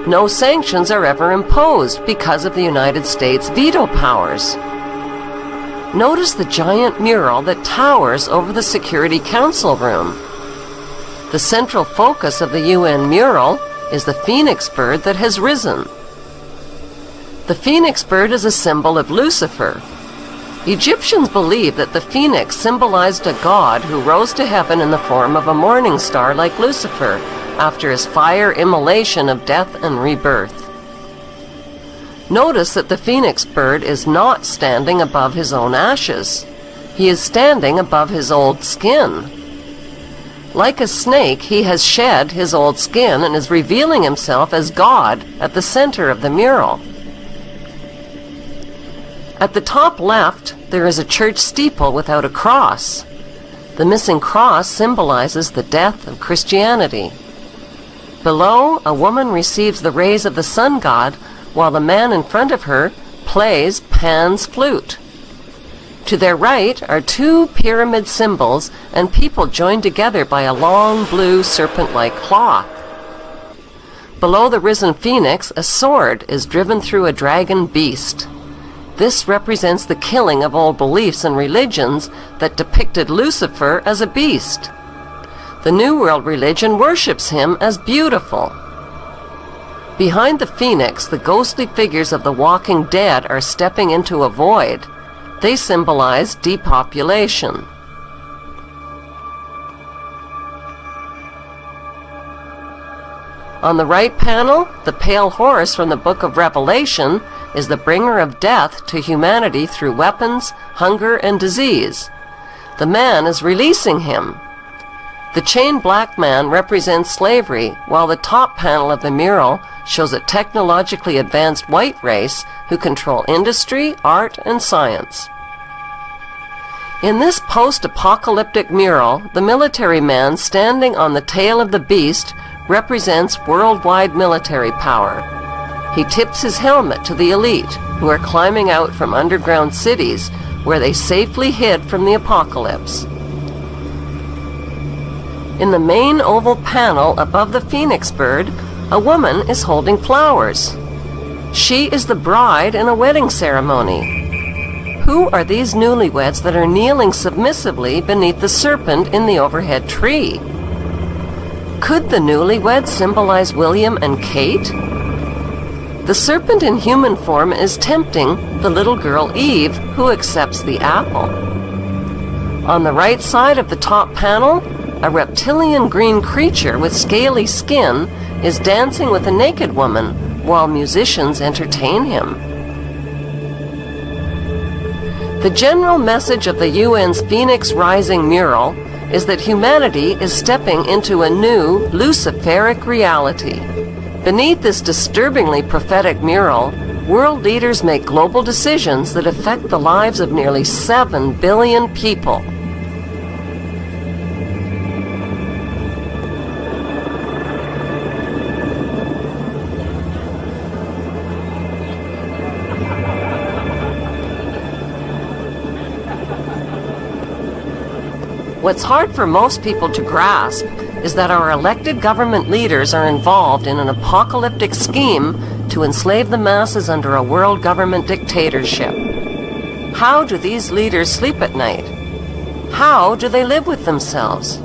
no sanctions are ever imposed because of the United States' veto powers. Notice the giant mural that towers over the Security Council room. The central focus of the UN mural is the phoenix bird that has risen. The phoenix bird is a symbol of Lucifer. Egyptians believed that the phoenix symbolized a god who rose to heaven in the form of a morning star like Lucifer after his fire immolation of death and rebirth. Notice that the phoenix bird is not standing above his own ashes. He is standing above his old skin. Like a snake, he has shed his old skin and is revealing himself as God at the center of the mural. At the top left, there is a church steeple without a cross. The missing cross symbolizes the death of Christianity. Below, a woman receives the rays of the sun god, while the man in front of her plays Pan's flute. To their right are two pyramid symbols and people joined together by a long blue serpent-like cloth. Below the risen phoenix, a sword is driven through a dragon beast. This represents the killing of old beliefs and religions that depicted Lucifer as a beast. The New World religion worships him as beautiful. Behind the phoenix, the ghostly figures of the walking dead are stepping into a void. They symbolize depopulation. On the right panel, the pale horse from the book of Revelation is the bringer of death to humanity through weapons, hunger, and disease. The man is releasing him. The chained black man represents slavery, while the top panel of the mural shows a technologically advanced white race who control industry, art, and science. In this post-apocalyptic mural, the military man standing on the tail of the beast represents worldwide military power. He tips his helmet to the elite, who are climbing out from underground cities where they safely hid from the apocalypse. In the main oval panel above the phoenix bird, a woman is holding flowers. She is the bride in a wedding ceremony. Who are these newlyweds that are kneeling submissively beneath the serpent in the overhead tree? Could the newlyweds symbolize William and Kate? The serpent in human form is tempting the little girl Eve, who accepts the apple. On the right side of the top panel, a reptilian green creature with scaly skin is dancing with a naked woman while musicians entertain him. The general message of the UN's Phoenix Rising mural is that humanity is stepping into a new Luciferic reality. Beneath this disturbingly prophetic mural, world leaders make global decisions that affect the lives of nearly 7 billion people. What's hard for most people to grasp is that our elected government leaders are involved in an apocalyptic scheme to enslave the masses under a world government dictatorship. How do these leaders sleep at night? How do they live with themselves?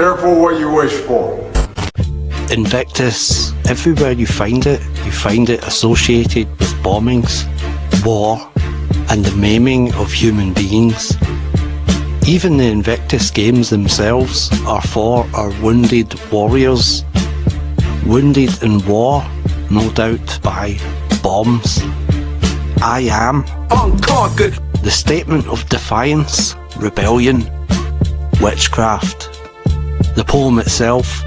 careful what you wish for. Invictus, everywhere you find it associated with bombings, war, and the maiming of human beings. Even the Invictus games themselves are for our wounded warriors, wounded in war, no doubt by bombs. I am unconquered. The statement of defiance, rebellion, witchcraft. The poem itself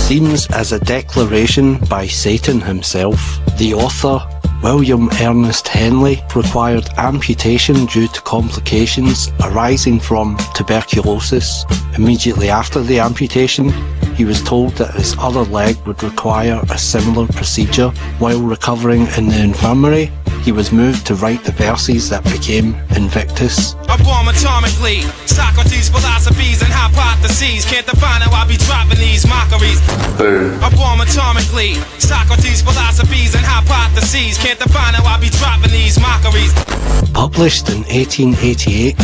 seems as a declaration by Satan himself. The author, William Ernest Henley, required amputation due to complications arising from tuberculosis. Immediately after the amputation, he was told that his other leg would require a similar procedure. While recovering in the infirmary, he was moved to write the verses that became Invictus. I bomb atomically, Socrates' philosophies and hypotheses. Can't define how I be dropping these mockeries. I bomb atomically, Socrates' philosophies and hypotheses. Can't define how I be dropping these mockeries. Published in 1888,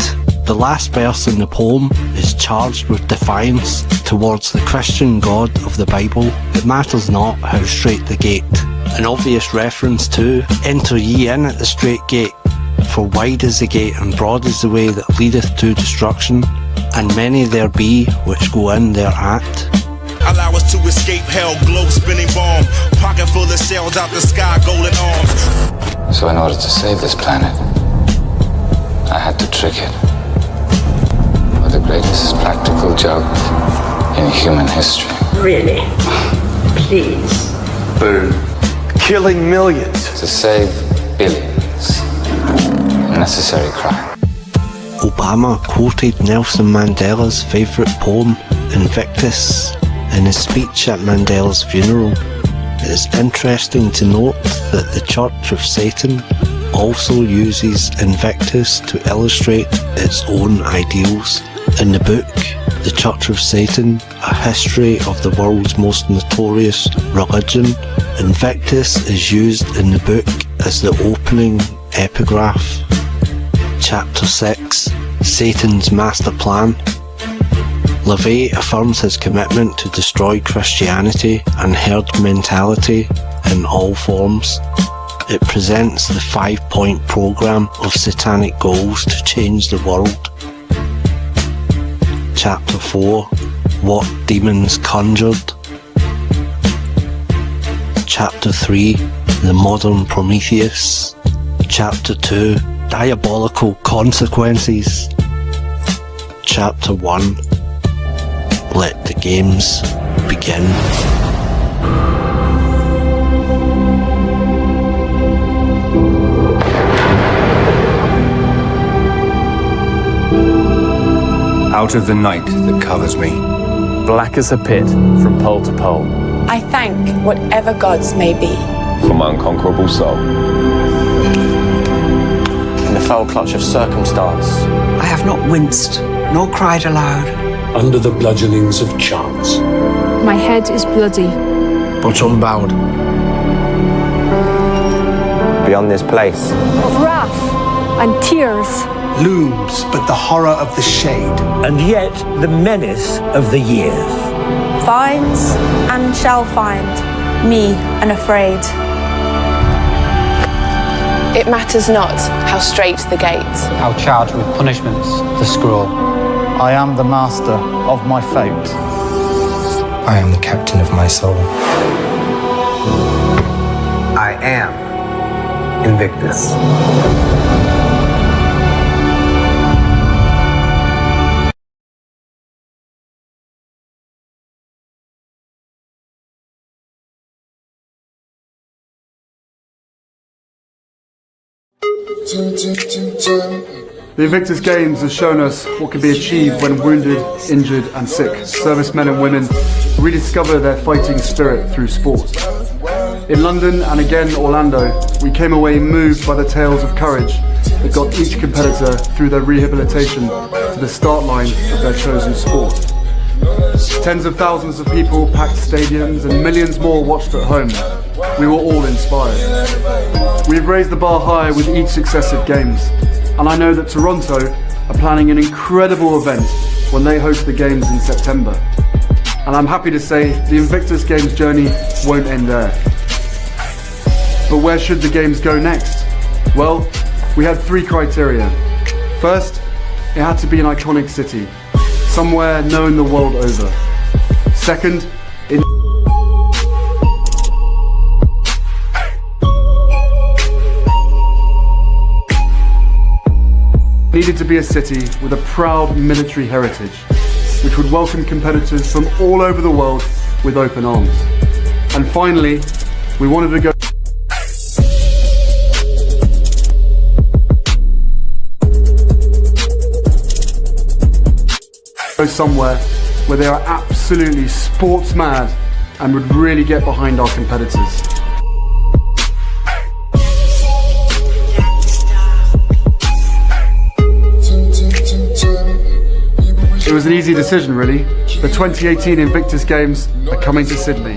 the last verse in the poem is charged with defiance towards the Christian God of the Bible. It matters not how strait the gate. An obvious reference to, enter ye in at the strait gate, for wide is the gate and broad is the way that leadeth to destruction, and many there be which go in thereat. Allow us to escape hell, globe spinning bomb, pocket full of shells out the sky, golden arms. So in order to save this planet, I had to trick it with the greatest practical joke in human history. Really? Please. Boom. Killing millions. To save billions. A necessary crime. Obama quoted Nelson Mandela's favourite poem, Invictus, in his speech at Mandela's funeral. It is interesting to note that the Church of Satan also uses Invictus to illustrate its own ideals. In the book, The Church of Satan, A History of the World's Most Notorious Religion, Invictus is used in the book as the opening epigraph. Chapter 6, Satan's Master Plan. LaVey affirms his commitment to destroy Christianity and herd mentality in all forms. It presents the 5-point program of satanic goals to change the world. Chapter 4, What Demons Conjured. Chapter 3, The Modern Prometheus. Chapter 2, Diabolical Consequences. Chapter 1, Let the Games Begin. Out of the night that covers me, black as a pit from pole to pole. I thank whatever gods may be For my unconquerable soul. In the foul clutch of circumstance, I have not winced, nor cried aloud. Under the bludgeonings of chance. My head is bloody, but unbowed. beyond this place, of wrath and tears. Looms but the horror of the shade. And yet the menace of the years. Finds and shall find me unafraid. It matters not how straight the gate, how charged with punishments the scroll. I am the master of my fate. I am the captain of my soul. I am Invictus. The Invictus Games has shown us what can be achieved when wounded, injured and sick. Servicemen and women rediscover their fighting spirit through sport. In London and again Orlando, we came away moved by the tales of courage that got each competitor through their rehabilitation to the start line of their chosen sport. Tens of thousands of people packed stadiums and millions more watched at home. We were all inspired. We've raised the bar high with each successive games, and I know that Toronto are planning an incredible event when they host the games in September. And I'm happy to say the Invictus Games journey won't end there. But where should the games go next? Well, we had 3 criteria. First, it had to be an iconic city, somewhere known the world over. Second, it needed to be a city with a proud military heritage, which would welcome competitors from all over the world with open arms. And finally, we wanted to go somewhere where they are absolutely sports mad and would really get behind our competitors. It was an easy decision, really. The 2018 Invictus Games are coming to Sydney.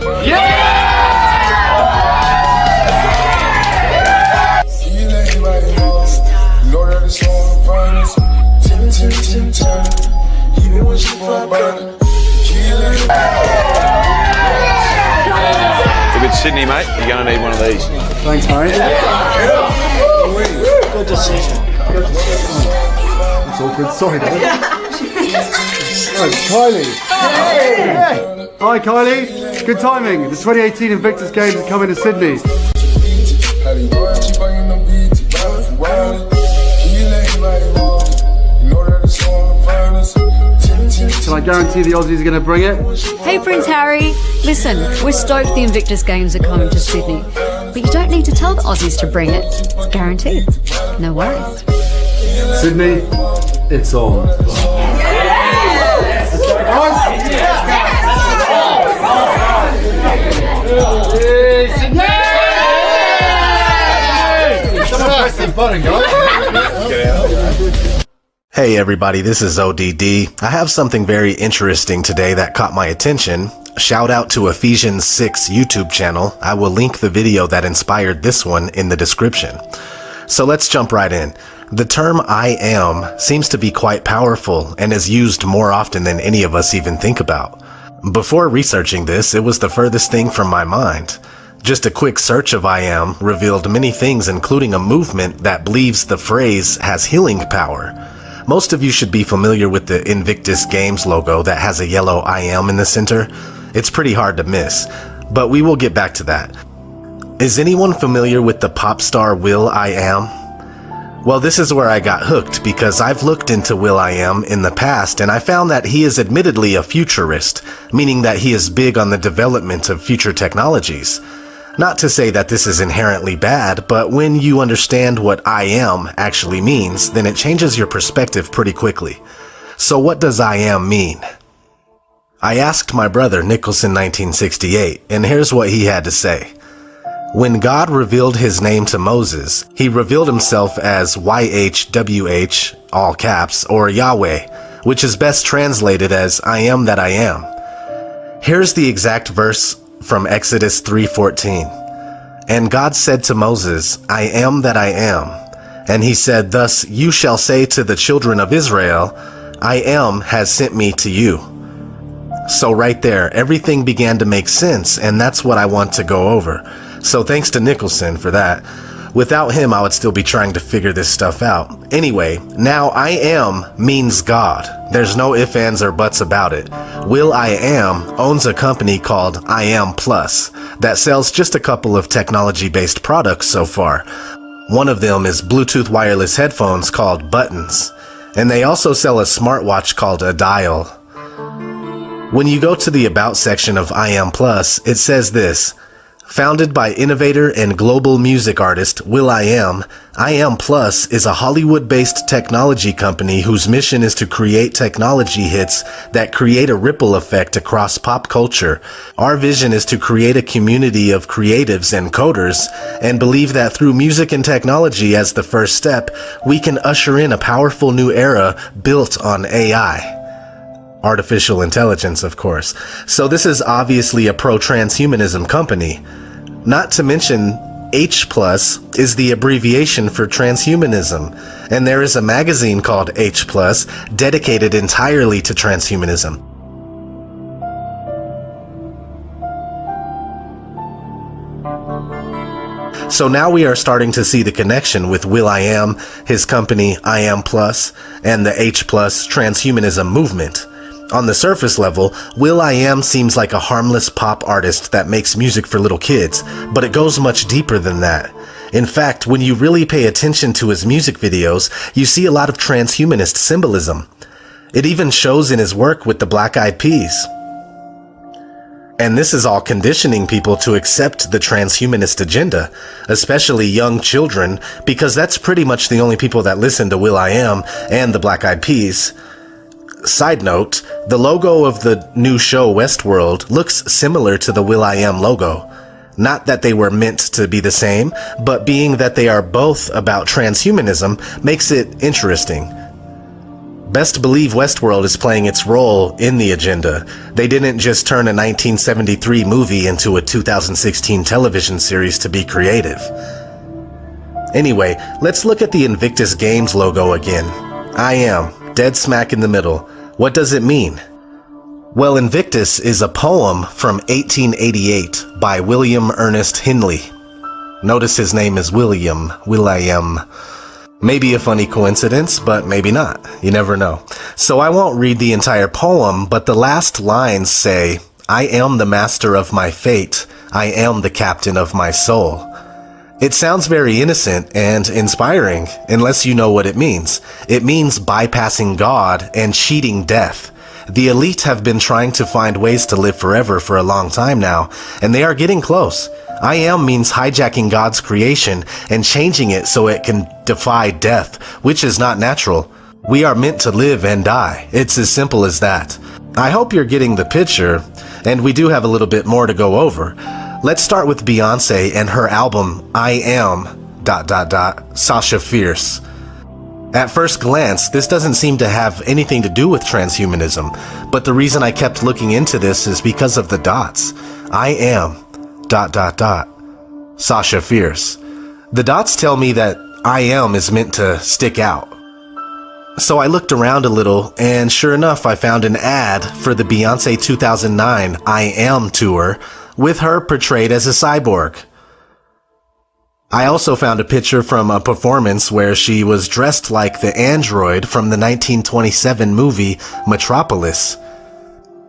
If it's Sydney, mate, you're going to need one of these. Thanks, mate. Good decision. It's awkward. Sorry, Dad. Oh, it's Kylie. Hey. Hi, Kylie. Good timing. The 2018 Invictus Games are coming to Sydney. Can I guarantee the Aussies are going to bring it? Hey Prince Harry, listen, we're stoked the Invictus Games are coming to Sydney, but you don't need to tell the Aussies to bring it. It's guaranteed. No worries. Sydney, it's on. Someone press the button, guys. Hey everybody, this is ODD. I have something very interesting today that caught my attention. Shout out to Ephesians 6 YouTube channel. I will link the video that inspired this one in the description. So let's jump right in. The term I am seems to be quite powerful and is used more often than any of us even think about. Before researching this, it was the furthest thing from my mind. Just a quick search of I am revealed many things, including a movement that believes the phrase has healing power. Most of you should be familiar with the Invictus Games logo that has a yellow I am in the center. It's pretty hard to miss, but we will get back to that. Is anyone familiar with the pop star will.i.am? Well, this is where I got hooked because I've looked into will.i.am in the past and I found that he is admittedly a futurist, meaning that he is big on the development of future technologies. Not to say that this is inherently bad, but when you understand what I am actually means, then it changes your perspective pretty quickly. So what does I am mean? I asked my brother Nicholson 1968, and here's what he had to say. When God revealed his name to Moses, he revealed himself as YHWH, all caps, or Yahweh, which is best translated as I am that I am. Here's the exact verse from Exodus 3:14. And God said to Moses, I am that I am. And he said, thus you shall say to the children of Israel, I am has sent me to you. So right there, everything began to make sense, and that's what I want to go over. So thanks to Nicholson for that. Without him, I would still be trying to figure this stuff out. Anyway, now I am means God. There's no ifs, ands, or buts about it. will.i.am owns a company called I Am Plus that sells just a couple of technology-based products so far. One of them is Bluetooth wireless headphones called Buttons, and they also sell a smartwatch called a Dial. When you go to the About section of I Am Plus, it says this. Founded by innovator and global music artist will.i.am, I Am Plus is a Hollywood-based technology company whose mission is to create technology hits that create a ripple effect across pop culture. Our vision is to create a community of creatives and coders, and believe that through music and technology as the first step, we can usher in a powerful new era built on AI. Artificial intelligence, of course. So this is obviously a pro-transhumanism company. Not to mention, H+ is the abbreviation for transhumanism, and there is a magazine called H+, dedicated entirely to transhumanism. So now we are starting to see the connection with will.i.am, his company I Am Plus, and the H Plus transhumanism movement. On the surface level, will.i.am seems like a harmless pop artist that makes music for little kids, but it goes much deeper than that. In fact, when you really pay attention to his music videos, you see a lot of transhumanist symbolism. It even shows in his work with the Black Eyed Peas. And this is all conditioning people to accept the transhumanist agenda, especially young children, because that's pretty much the only people that listen to will.i.am and the Black Eyed Peas. Side note, the logo of the new show Westworld looks similar to the will.i.am logo. Not that they were meant to be the same, but being that they are both about transhumanism makes it interesting. Best believe Westworld is playing its role in the agenda. They didn't just turn a 1973 movie into a 2016 television series to be creative. Anyway, let's look at the Invictus Games logo again. I am, dead smack in the middle. What does it mean? Well, Invictus is a poem from 1888 by William Ernest Henley. Notice his name is will.i.am. Maybe a funny coincidence, but maybe not. You never know. So I won't read the entire poem, but the last lines say, I am the master of my fate. I am the captain of my soul. It sounds very innocent and inspiring, unless you know what it means. It means bypassing God and cheating death. The elite have been trying to find ways to live forever for a long time now, and they are getting close. I am means hijacking God's creation and changing it so it can defy death, which is not natural. We are meant to live and die. It's as simple as that. I hope you're getting the picture, and we do have a little bit more to go over. Let's start with Beyonce and her album I Am... Sasha Fierce. At first glance, this doesn't seem to have anything to do with transhumanism, but the reason I kept looking into this is because of the dots. I am... Sasha Fierce. The dots tell me that I am is meant to stick out. So I looked around a little, and sure enough, I found an ad for the Beyonce 2009 I Am tour with her portrayed as a cyborg. I also found a picture from a performance where she was dressed like the android from the 1927 movie Metropolis.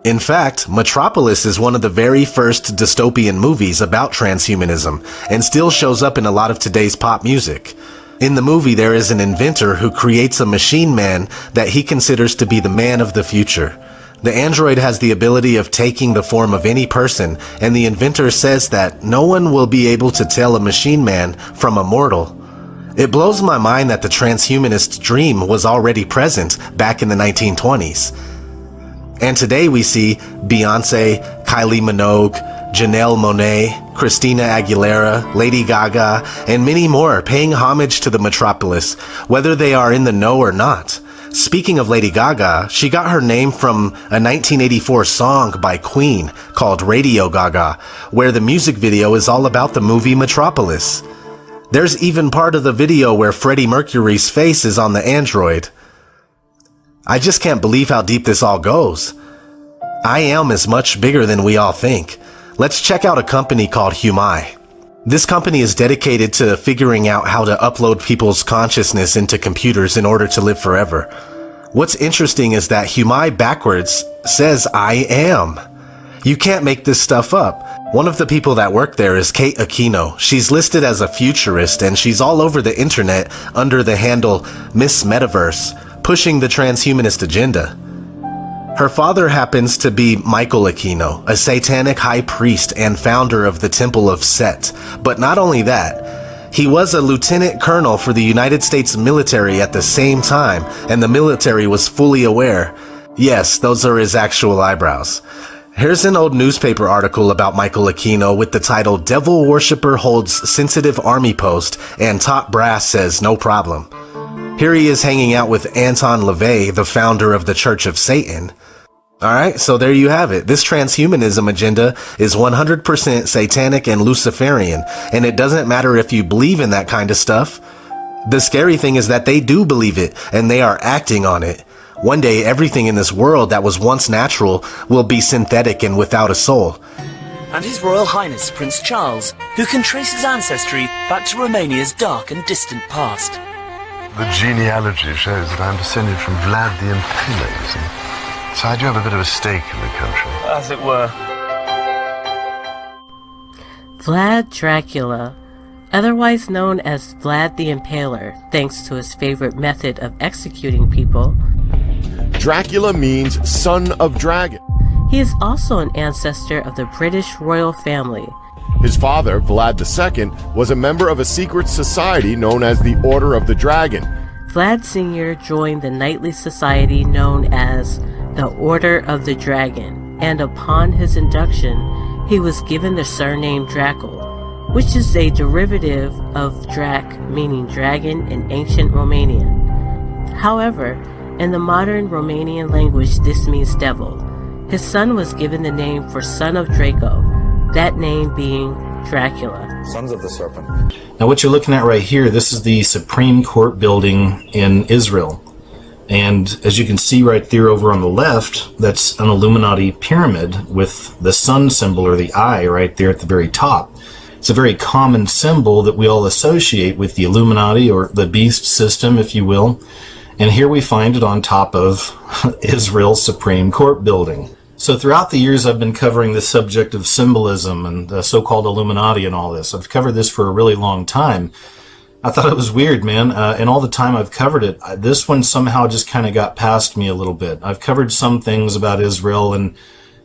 In fact, Metropolis is one of the very first dystopian movies about transhumanism and still shows up in a lot of today's pop music. In the movie, there is an inventor who creates a machine man that he considers to be the man of the future. The android has the ability of taking the form of any person, and the inventor says that no one will be able to tell a machine man from a mortal. It blows my mind that the transhumanist dream was already present back in the 1920s. And today we see Beyonce, Kylie Minogue, Janelle Monáe, Christina Aguilera, Lady Gaga, and many more paying homage to the Metropolis, whether they are in the know or not. Speaking of Lady Gaga, she got her name from a 1984 song by Queen called Radio Gaga, where the music video is all about the movie Metropolis. There's even part of the video where Freddie Mercury's face is on the android. I just can't believe how deep this all goes. I Am is much bigger than we all think. Let's check out a company called Humai. This company is dedicated to figuring out how to upload people's consciousness into computers in order to live forever. What's interesting is that Humai backwards says I am. You can't make this stuff up. One of the people that work there is Kate Aquino. She's listed as a futurist and she's all over the internet under the handle Miss Metaverse, pushing the transhumanist agenda. Her father happens to be Michael Aquino, a satanic high priest and founder of the Temple of Set. But not only that, he was a lieutenant colonel for the United States military at the same time, and the military was fully aware. Yes, those are his actual eyebrows. Here's an old newspaper article about Michael Aquino with the title Devil Worshipper Holds Sensitive Army Post and Top Brass Says No Problem. Here he is hanging out with Anton LaVey, the founder of the Church of Satan. Alright, so there you have it. This transhumanism agenda is 100% satanic and Luciferian, and it doesn't matter if you believe in that kind of stuff. The scary thing is that they do believe it, and they are acting on it. One day, everything in this world that was once natural will be synthetic and without a soul. and His Royal Highness Prince Charles, who can trace his ancestry back to Romania's dark and distant past. The genealogy shows that I'm descended from Vlad the Impaler, you see. So I do have a bit of a stake in the country. As it were. Vlad Dracula, otherwise known as Vlad the Impaler, thanks to his favorite method of executing people. Dracula means son of dragon. He is also an ancestor of the British royal family. His father, Vlad II, was a member of a secret society known as the Order of the Dragon. Vlad Sr. joined the knightly society known as the Order of the Dragon, and upon his induction, he was given the surname Dracul, which is a derivative of Drac, meaning dragon in ancient Romanian. However, in the modern Romanian language, this means devil. His son was given the name for son of Draco, that name being Dracula. Sons of the Serpent. Now what you're looking at right here, this is the Supreme Court building in Israel. And as you can see right there over on the left, that's an Illuminati pyramid with the sun symbol, or the eye, right there at the very top. It's a very common symbol that we all associate with the Illuminati, or the beast system, if you will. And here we find it on top of Israel's Supreme Court building. So throughout the years I've been covering the subject of symbolism and the so-called Illuminati and all this. I've covered this for a really long time. I thought it was weird, man, and all the time I've covered it, this one somehow just kind of got past me a little bit. I've covered some things about Israel and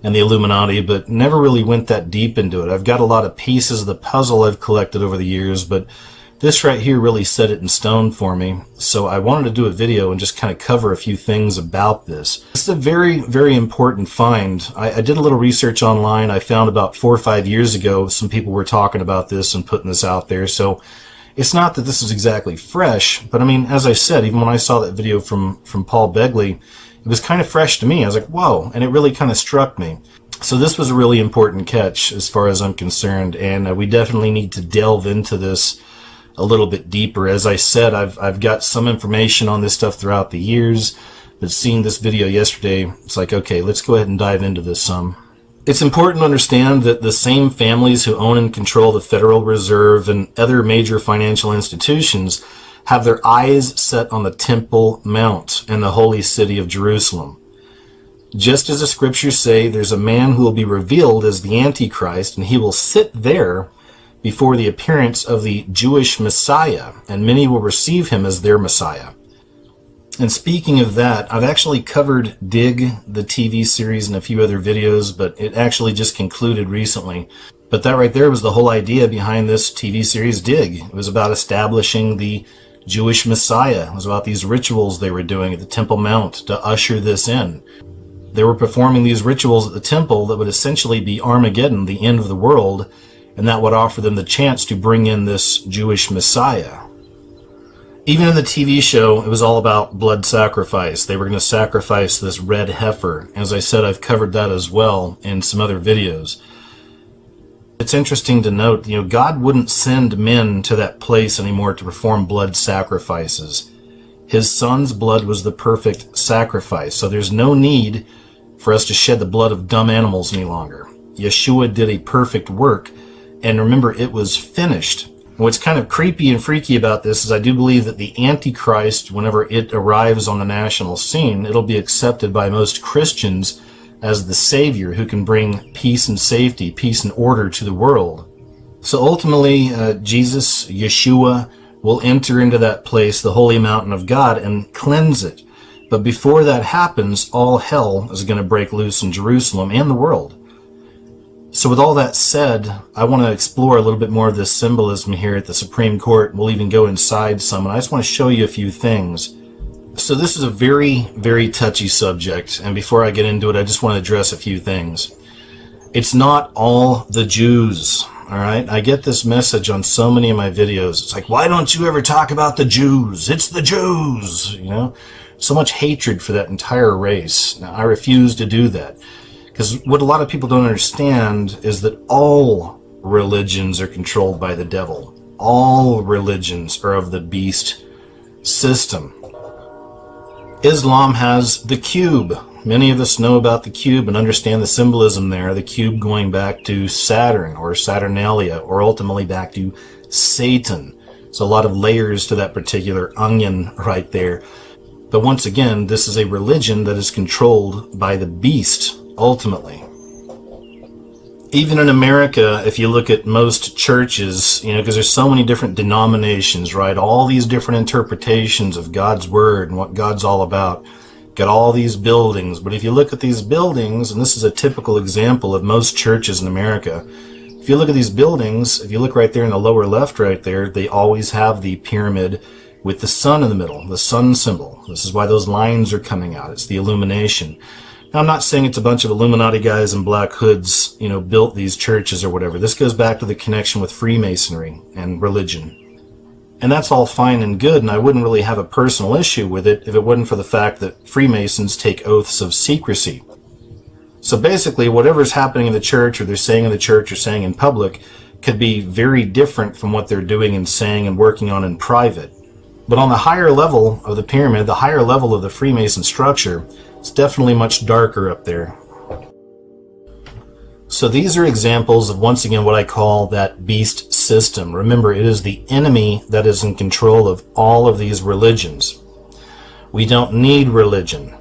the Illuminati, but never really went that deep into it. I've got a lot of pieces of the puzzle I've collected over the years, but this right here really set it in stone for me. So I wanted to do a video and just kind of cover a few things about this. This is a very, very important find. I did a little research online. I found about 4 or 5 years ago some people were talking about this and putting this out there. So it's not that this is exactly fresh, but I mean, as I said, even when I saw that video from Paul Begley, it was kind of fresh to me. I was like, whoa, and it really kind of struck me. So this was a really important catch as far as I'm concerned, and we definitely need to delve into this a little bit deeper. As I said, I've got some information on this stuff throughout the years, but seeing this video yesterday, it's like, okay, let's go ahead and dive into this some. It's important to understand that the same families who own and control the Federal Reserve and other major financial institutions have their eyes set on the Temple Mount and the holy city of Jerusalem. Just as the scriptures say, there's a man who will be revealed as the Antichrist, and he will sit there before the appearance of the Jewish Messiah, and many will receive him as their Messiah. And speaking of that, I've actually covered Dig, the TV series, in a few other videos, but it actually just concluded recently. But that right there was the whole idea behind this TV series, Dig. It was about establishing the Jewish Messiah. It was about these rituals they were doing at the Temple Mount to usher this in. They were performing these rituals at the temple that would essentially be Armageddon, the end of the world, and that would offer them the chance to bring in this Jewish Messiah. Even in the TV show, it was all about blood sacrifice. They were going to sacrifice this red heifer. As I said, I've covered that as well in some other videos. It's interesting to note, God wouldn't send men to that place anymore to perform blood sacrifices. His son's blood was the perfect sacrifice, so there's no need for us to shed the blood of dumb animals any longer. Yeshua did a perfect work, and remember, it was finished. What's kind of creepy and freaky about this is I do believe that the Antichrist, whenever it arrives on the national scene, it'll be accepted by most Christians as the Savior who can bring peace and safety, peace and order to the world. So ultimately, Jesus, Yeshua, will enter into that place, the holy mountain of God, and cleanse it. But before that happens, all hell is going to break loose in Jerusalem and the world. So with all that said, I want to explore a little bit more of this symbolism here at the Supreme Court. We'll even go inside some, and I just want to show you a few things. So this is a very, very touchy subject, and before I get into it, I just want to address a few things. It's not all the Jews, all right? I get this message on so many of my videos. It's like, why don't you ever talk about the Jews? It's the Jews, So much hatred for that entire race. Now, I refuse to do that. Because what a lot of people don't understand is that all religions are controlled by the devil. All religions are of the beast system. Islam has the cube. many of us know about the cube and understand the symbolism there, the cube going back to Saturn or Saturnalia, or ultimately back to Satan. So a lot of layers to that particular onion right there. But once again, this is a religion that is controlled by the beast, ultimately. Even in America, if you look at most churches, because there's so many different denominations, right? All these different interpretations of God's word and what God's all about. Got all these buildings. But if you look at these buildings, and this is a typical example of most churches in America, if you look at these buildings, if you look right there in the lower left right there, they always have the pyramid with the sun in the middle, the sun symbol. This is why those lines are coming out. It's the illumination. Now, I'm not saying it's a bunch of Illuminati guys in black hoods, built these churches or whatever. This goes back to the connection with Freemasonry and religion. And that's all fine and good, and I wouldn't really have a personal issue with it if it wasn't for the fact that Freemasons take oaths of secrecy. So basically, whatever's happening in the church, or they're saying in the church, or saying in public, could be very different from what they're doing and saying and working on in private. But on the higher level of the pyramid, the higher level of the Freemason structure, it's definitely much darker up there. So these are examples of, once again, what I call that beast system. Remember, it is the enemy that is in control of all of these religions. We don't need religion.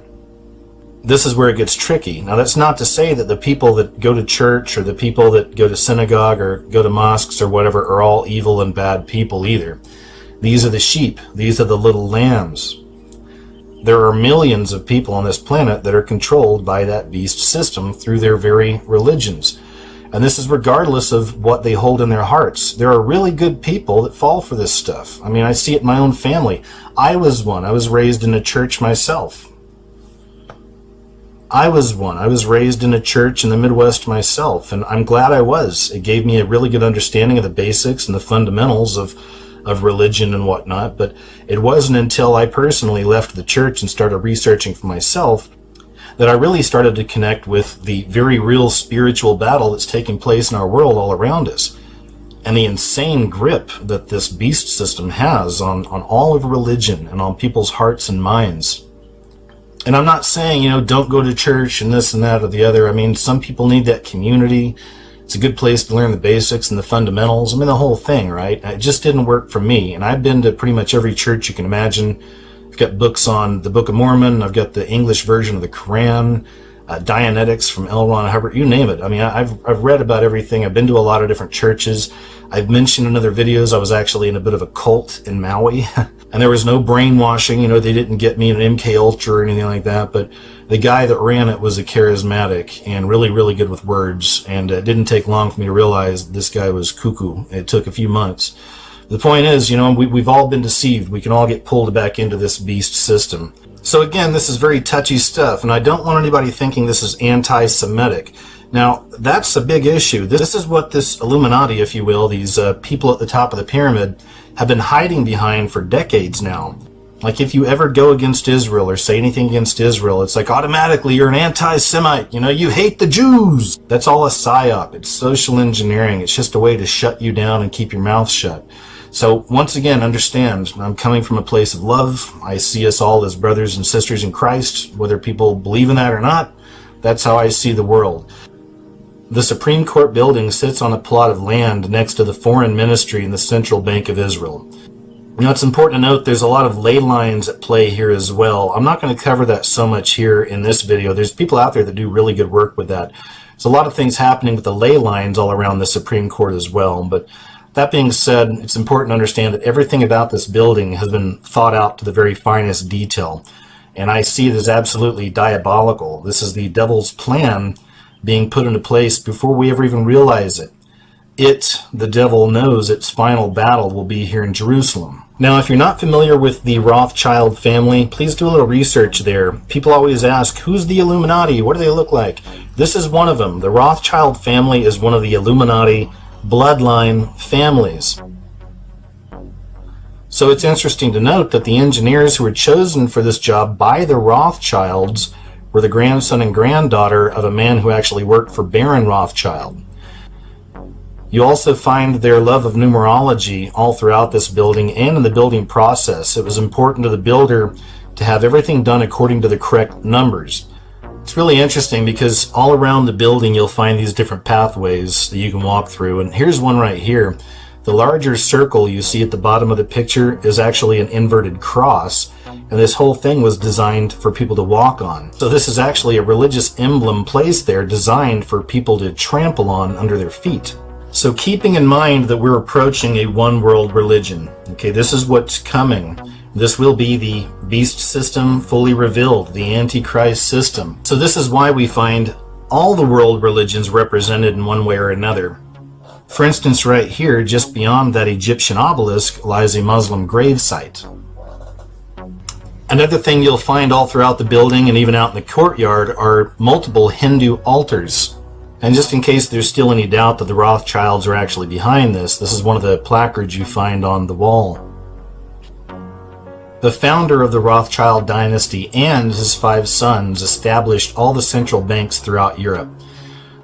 This is where it gets tricky. Now, that's not to say that the people that go to church or the people that go to synagogue or go to mosques or whatever are all evil and bad people either. These are the sheep. These are the little lambs. There are millions of people on this planet that are controlled by that beast system through their very religions. And this is regardless of what they hold in their hearts. There are really good people that fall for this stuff. I mean, I see it in my own family. I was one. I was raised in a church myself. I was one. I was raised in a church in the Midwest myself, and I'm glad I was. It gave me a really good understanding of the basics and the fundamentals of religion and whatnot, but it wasn't until I personally left the church and started researching for myself that I really started to connect with the very real spiritual battle that's taking place in our world all around us, and the insane grip that this beast system has on all of religion and on people's hearts and minds. And I'm not saying, don't go to church and this and that or the other. I mean, some people need that community. It's a good place to learn the basics and the fundamentals. I mean, the whole thing, right? It just didn't work for me. And I've been to pretty much every church you can imagine. I've got books on the Book of Mormon. I've got the English version of the Quran, Dianetics from L. Ron Hubbard, you name it. I mean, I've read about everything. I've been to a lot of different churches. I've mentioned in other videos I was actually in a bit of a cult in Maui. And there was no brainwashing. They didn't get me an MK Ultra or anything like that. But the guy that ran it was a charismatic and really, really good with words. And it didn't take long for me to realize this guy was cuckoo. It took a few months. The point is, we've all been deceived. We can all get pulled back into this beast system. So again, this is very touchy stuff, and I don't want anybody thinking this is anti-Semitic. Now, that's a big issue. This is what this Illuminati, if you will, these people at the top of the pyramid, have been hiding behind for decades now. Like, if you ever go against Israel or say anything against Israel, it's like automatically you're an anti-Semite. You hate the Jews. That's all a psyop. It's social engineering. It's just a way to shut you down and keep your mouth shut. So once again, understand, I'm coming from a place of love. I see us all as brothers and sisters in Christ, whether people believe in that or not. That's how I see the world. The Supreme Court building sits on a plot of land next to the Foreign Ministry and the Central Bank of Israel. It's important to note there's a lot of ley lines at play here as well. I'm not going to cover that so much here in this video. There's people out there that do really good work with that. There's a lot of things happening with the ley lines all around the Supreme Court as well, but that being said, it's important to understand that everything about this building has been thought out to the very finest detail. And I see it as absolutely diabolical. This is the devil's plan being put into place before we ever even realize it. The devil, knows its final battle will be here in Jerusalem. Now, if you're not familiar with the Rothschild family, please do a little research there. People always ask, who's the Illuminati? What do they look like? This is one of them. The Rothschild family is one of the Illuminati bloodline families. So it's interesting to note that the engineers who were chosen for this job by the Rothschilds were the grandson and granddaughter of a man who actually worked for Baron Rothschild. You also find their love of numerology all throughout this building and in the building process. It was important to the builder to have everything done according to the correct numbers. It's really interesting because all around the building you'll find these different pathways that you can walk through, and here's one right here. The larger circle you see at the bottom of the picture is actually an inverted cross, and this whole thing was designed for people to walk on. So this is actually a religious emblem placed there designed for people to trample on under their feet. So keeping in mind that we're approaching a one world religion, okay, this is what's coming. This will be the beast system fully revealed, the Antichrist system. So this is why we find all the world religions represented in one way or another. For instance, right here, just beyond that Egyptian obelisk, lies a Muslim gravesite. Another thing you'll find all throughout the building and even out in the courtyard are multiple Hindu altars. And just in case there's still any doubt that the Rothschilds are actually behind this, this is one of the placards you find on the wall. The founder of the Rothschild dynasty and his 5 sons established all the central banks throughout Europe.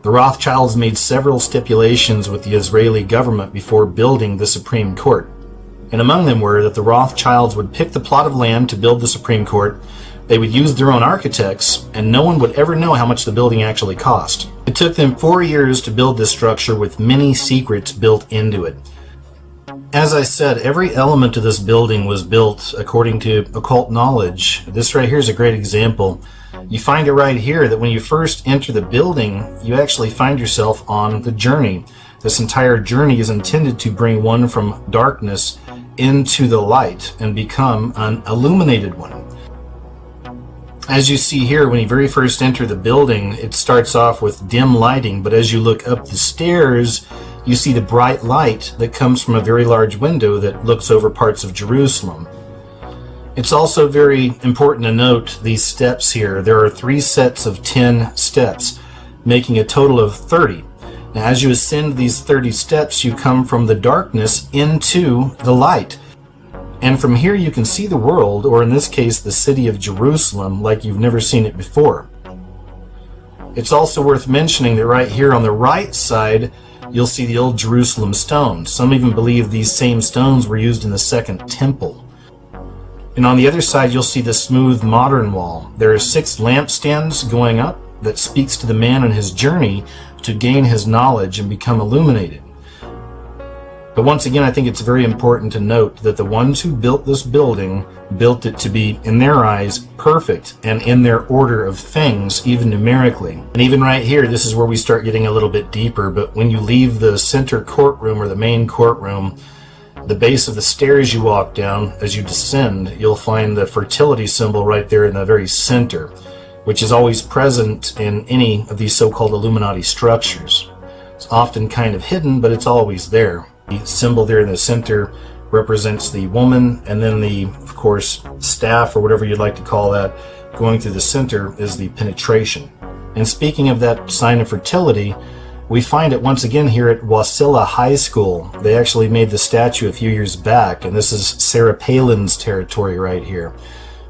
The Rothschilds made several stipulations with the Israeli government before building the Supreme Court. And among them were that the Rothschilds would pick the plot of land to build the Supreme Court, they would use their own architects, and no one would ever know how much the building actually cost. It took them 4 years to build this structure with many secrets built into it. As I said, every element of this building was built according to occult knowledge. This right here is a great example. You find it right here that when you first enter the building, you actually find yourself on the journey. This entire journey is intended to bring one from darkness into the light and become an illuminated one. As you see here, when you very first enter the building, it starts off with dim lighting, but as you look up the stairs, you see the bright light that comes from a very large window that looks over parts of Jerusalem. It's also very important to note these steps here. There are 3 sets of 10 steps, making a total of 30. Now, as you ascend these 30 steps, you come from the darkness into the light. And from here you can see the world, or in this case, the city of Jerusalem, like you've never seen it before. It's also worth mentioning that right here on the right side, you'll see the old Jerusalem stones. Some even believe these same stones were used in the Second Temple. And on the other side, you'll see the smooth modern wall. There are 6 lampstands going up that speaks to the man on his journey to gain his knowledge and become illuminated. But once again, I think it's very important to note that the ones who built this building built it to be, in their eyes, perfect and in their order of things, even numerically. And even right here, this is where we start getting a little bit deeper, but when you leave the center courtroom or the main courtroom, the base of the stairs you walk down, as you descend, you'll find the fertility symbol right there in the very center, which is always present in any of these so-called Illuminati structures. It's often kind of hidden, but it's always there. The symbol there in the center represents the woman, and then the, of course, staff or whatever you'd like to call that, going through the center is the penetration. And speaking of that sign of fertility, we find it once again here at Wasilla High School. They actually made the statue a few years back, and this is Sarah Palin's territory right here.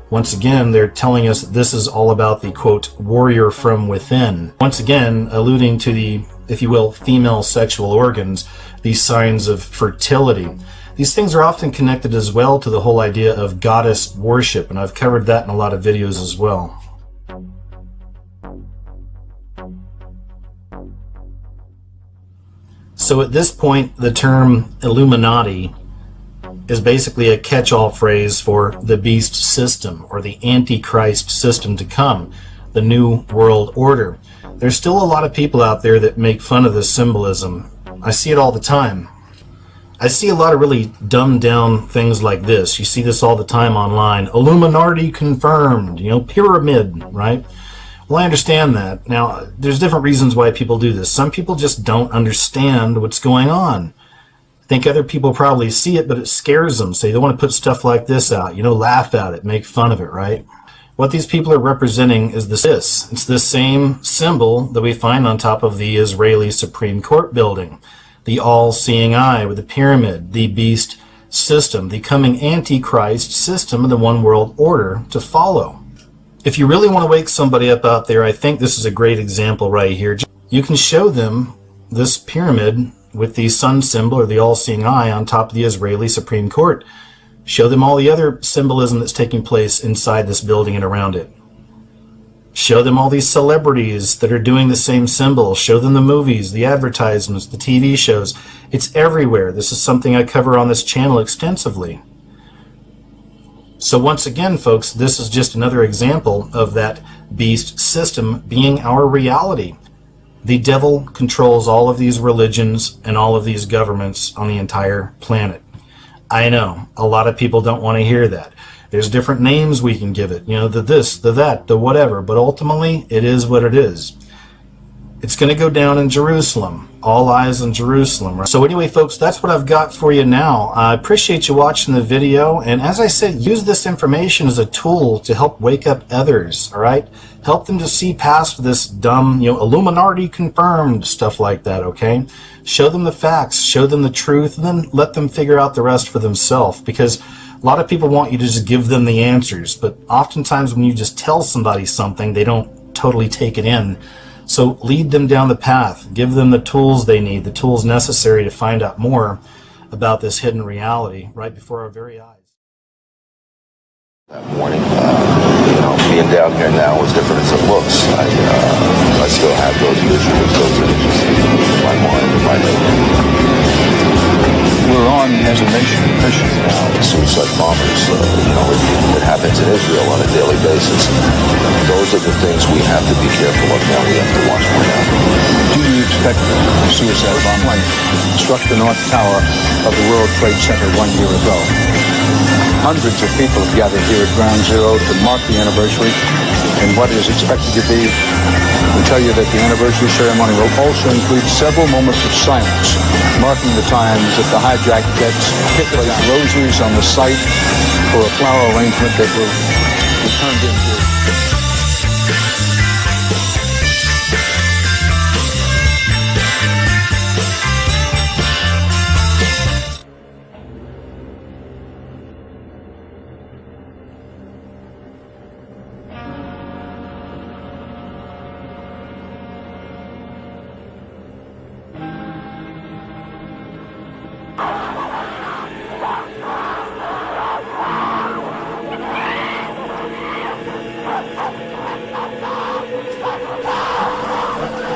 Once again, they're telling us that this is all about the, quote, warrior from within. Once again, alluding to the, if you will, female sexual organs, these signs of fertility. These things are often connected as well to the whole idea of goddess worship, and I've covered that in a lot of videos as well. So at this point, the term Illuminati is basically a catch-all phrase for the beast system, or the Antichrist system to come, the New World Order. There's still a lot of people out there that make fun of this symbolism. I see it all the time. I see a lot of really dumbed down things like this. You see this all the time online. Illuminati confirmed, pyramid, right? Well, I understand that. Now, there's different reasons why people do this. Some people just don't understand what's going on. I think other people probably see it, but it scares them. So they don't want to put stuff like this out, laugh at it, make fun of it, right? What these people are representing is this. It's the same symbol that we find on top of the Israeli Supreme Court building. The all-seeing eye with the pyramid, the beast system, the coming Antichrist system of the one world order to follow. If you really want to wake somebody up out there, I think this is a great example right here. You can show them this pyramid with the sun symbol or the all-seeing eye on top of the Israeli Supreme Court. Show them all the other symbolism that's taking place inside this building and around it. Show them all these celebrities that are doing the same symbol. Show them the movies, the advertisements, the TV shows. It's everywhere. This is something I cover on this channel extensively. So once again, folks, this is just another example of that beast system being our reality. The devil controls all of these religions and all of these governments on the entire planet. I know, a lot of people don't want to hear that. There's different names we can give it, you know, the this, the that, the whatever, but ultimately it is what it is. It's going to go down in Jerusalem. All eyes on Jerusalem. So anyway, folks, that's what I've got for you now. I appreciate you watching the video. And as I said, use this information as a tool to help wake up others, all right? Help them to see past this dumb, you know, Illuminati confirmed stuff like that, okay? Show them the facts, show them the truth, and then let them figure out the rest for themselves. Because a lot of people want you to just give them the answers. But oftentimes when you just tell somebody something, they don't totally take it in. So lead them down the path, give them the tools they need, the tools necessary to find out more about this hidden reality right before our very eyes. That morning, being down here now, as different as it looks, I still have those visuals, those images in my mind, in my memory. We're on, as a nation, Christians now. Suicide bombers, it happens in Israel on a daily basis. Those are the things we have to be careful of now. We have to watch for now. Do you expect a suicide bomb struck the North Tower of the World Trade Center 1 year ago? Hundreds of people have gathered here at Ground Zero to mark the anniversary in what is expected to be, we tell you that the anniversary ceremony will also include several moments of silence, marking the times that the hijacked jets place rosaries on the site for a flower arrangement that will be turned into...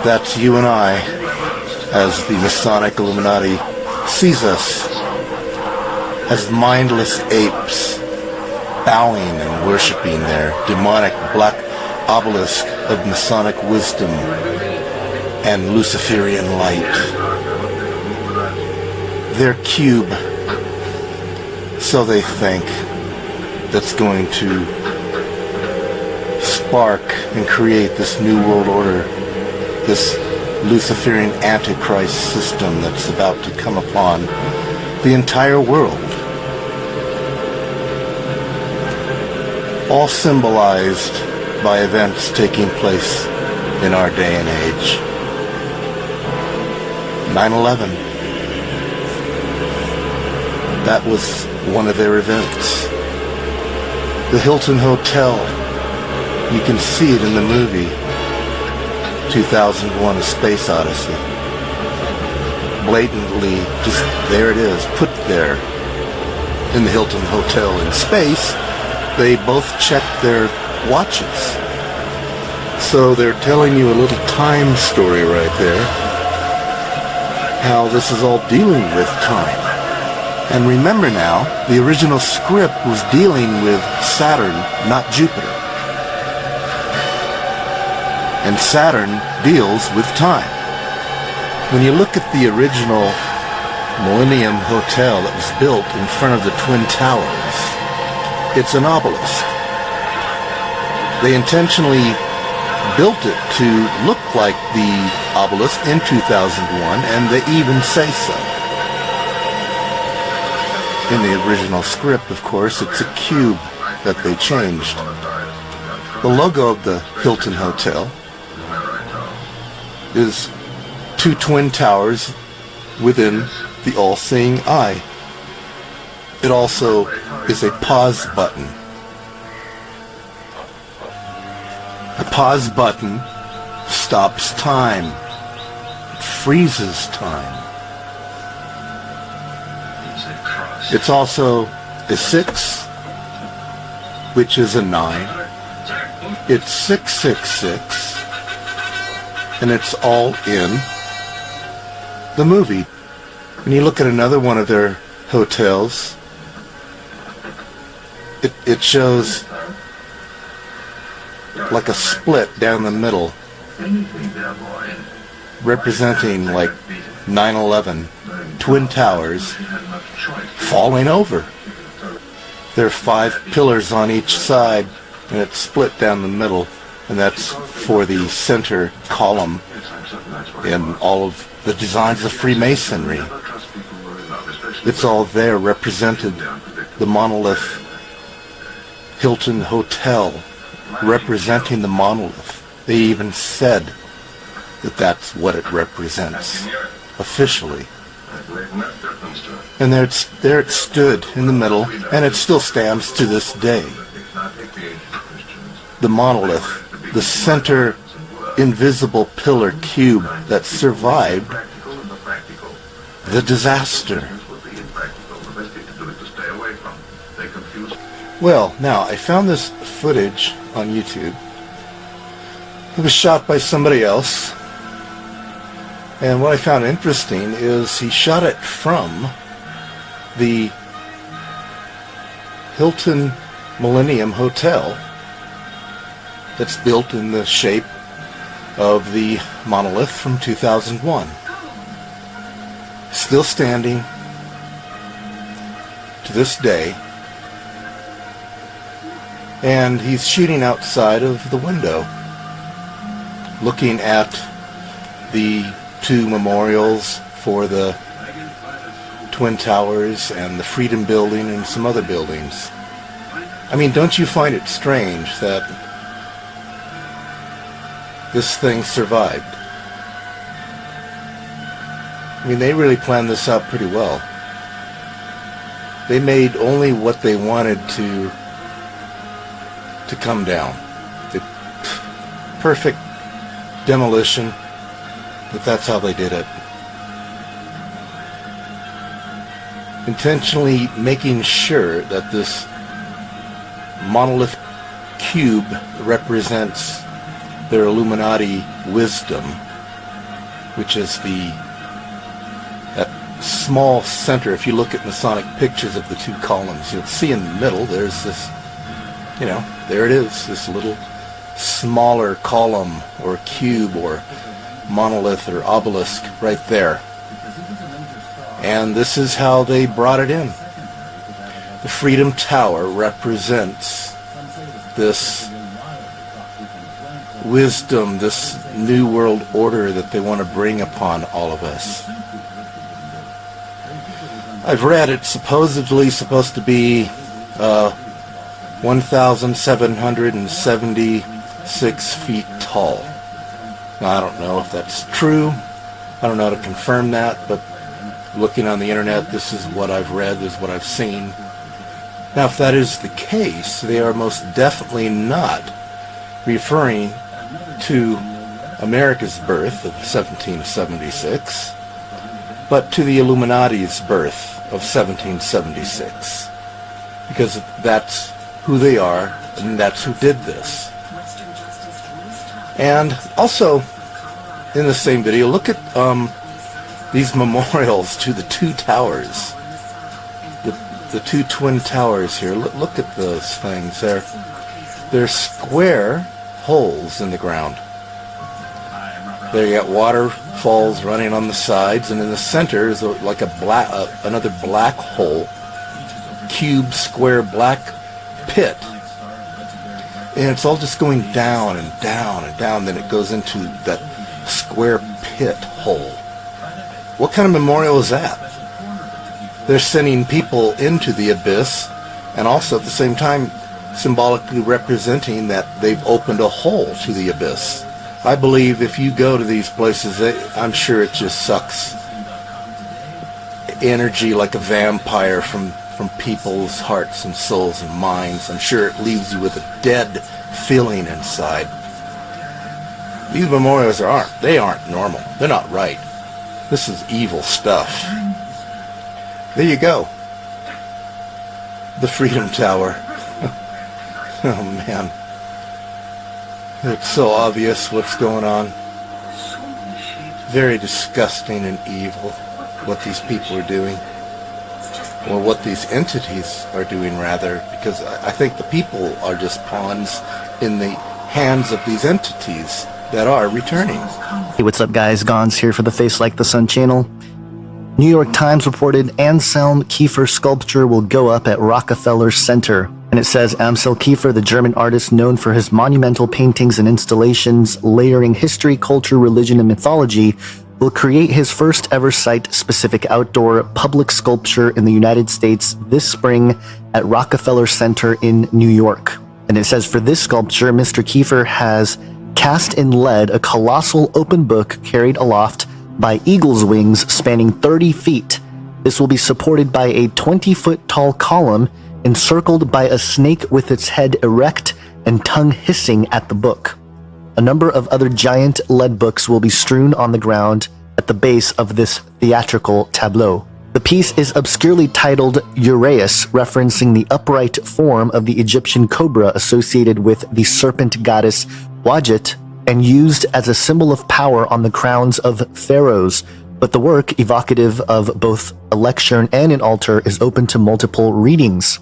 That's you and I, as the Masonic Illuminati sees us, as mindless apes, bowing and worshipping their demonic black obelisk of Masonic wisdom and Luciferian light. Their cube, so they think, that's going to spark and create this new world order, this Luciferian Antichrist system that's about to come upon the entire world. All symbolized by events taking place in our day and age. 9/11. That was one of their events. The Hilton Hotel, you can see it in the movie 2001: A Space Odyssey. Blatantly, just there it is, put there in the Hilton Hotel in space. They both checked their watches. So they're telling you a little time story right there, how this is all dealing with time. And remember now, the original script was dealing with Saturn, not Jupiter. And Saturn deals with time. When you look at the original Millennium Hotel that was built in front of the Twin Towers, it's an obelisk. They intentionally built it to look like the obelisk in 2001, and they even say so. In the original script, of course, it's a cube that they changed. The logo of the Hilton Hotel is two twin towers within the all-seeing eye. It also is a pause button. The pause button stops time. It freezes time. It's also a 6, which is a 9, It's 666, and it's all in the movie. When you look at another one of their hotels, it shows like a split down the middle, representing like 9/11, Twin Towers falling over. There are 5 pillars on each side, and it's split down the middle, and that's for the center column in all of the designs of Freemasonry. It's all there, represented. The monolith Hilton Hotel, representing the monolith. They even said that that's what it represents, officially. And there it stood in the middle, and it still stands to this day. The monolith, the center invisible pillar cube that survived the disaster. Well, now, I found this footage on YouTube. It was shot by somebody else. And what I found interesting is he shot it from the Hilton Millennium Hotel that's built in the shape of the monolith from 2001. Still standing to this day. And he's shooting outside of the window, looking at the 2 memorials for the Twin Towers and the Freedom Building and some other buildings. I mean, don't you find it strange that this thing survived? I mean, they really planned this out pretty well. They made only what they wanted to come down. The perfect demolition, but that's how they did it. Intentionally making sure that this monolith cube represents their Illuminati wisdom, which is that small center. If you look at Masonic pictures of the 2 columns, you'll see in the middle there's this, there it is, this little smaller column or cube or monolith or obelisk right there. And this is how they brought it in. The Freedom Tower represents this wisdom, this new world order that they want to bring upon all of us. I've read it's supposedly supposed to be 1,776 feet tall. Now, I don't know if that's true. I don't know how to confirm that, but looking on the internet, this is what I've read, this is what I've seen. Now, if that is the case, they are most definitely not referring to America's birth of 1776, but to the Illuminati's birth of 1776, because that's who they are, and that's who did this. And also, in the same video, look at these memorials to the 2 towers, the 2 twin towers here. Look at those things. They're square holes in the ground. There you got waterfalls running on the sides, and in the center is like another black hole, cube, square, black pit. And it's all just going down and down and down, then it goes into that square pit hole. What kind of memorial is that? They're sending people into the abyss, and also at the same time symbolically representing that they've opened a hole to the abyss. I believe if you go to these places, I'm sure it just sucks energy like a vampire from people's hearts and souls and minds. I'm sure it leaves you with a dead feeling inside. These memorials aren't normal. They're not right. This is evil stuff. There you go. The Freedom Tower. Oh man. It's so obvious what's going on. Very disgusting and evil what these people are doing. Or what these entities are doing, rather, because I think the people are just pawns in the hands of these entities that are returning. Hey, what's up, guys? Gons here for the Face Like the Sun channel. New York Times reported Anselm Kiefer sculpture will go up at Rockefeller Center. And it says Anselm Kiefer, the German artist known for his monumental paintings and installations layering history, culture, religion, and mythology, will create his first ever site-specific outdoor public sculpture in the United States this spring at Rockefeller Center in New York. And it says for this sculpture, Mr. Kiefer has cast in lead a colossal open book carried aloft by eagle's wings spanning 30 feet. This will be supported by a 20-foot tall column encircled by a snake with its head erect and tongue hissing at the book. A number of other giant lead books will be strewn on the ground at the base of this theatrical tableau. The piece is obscurely titled Uraeus, referencing the upright form of the Egyptian cobra associated with the serpent goddess Wadjet and used as a symbol of power on the crowns of pharaohs. But the work, evocative of both a lectern and an altar, is open to multiple readings.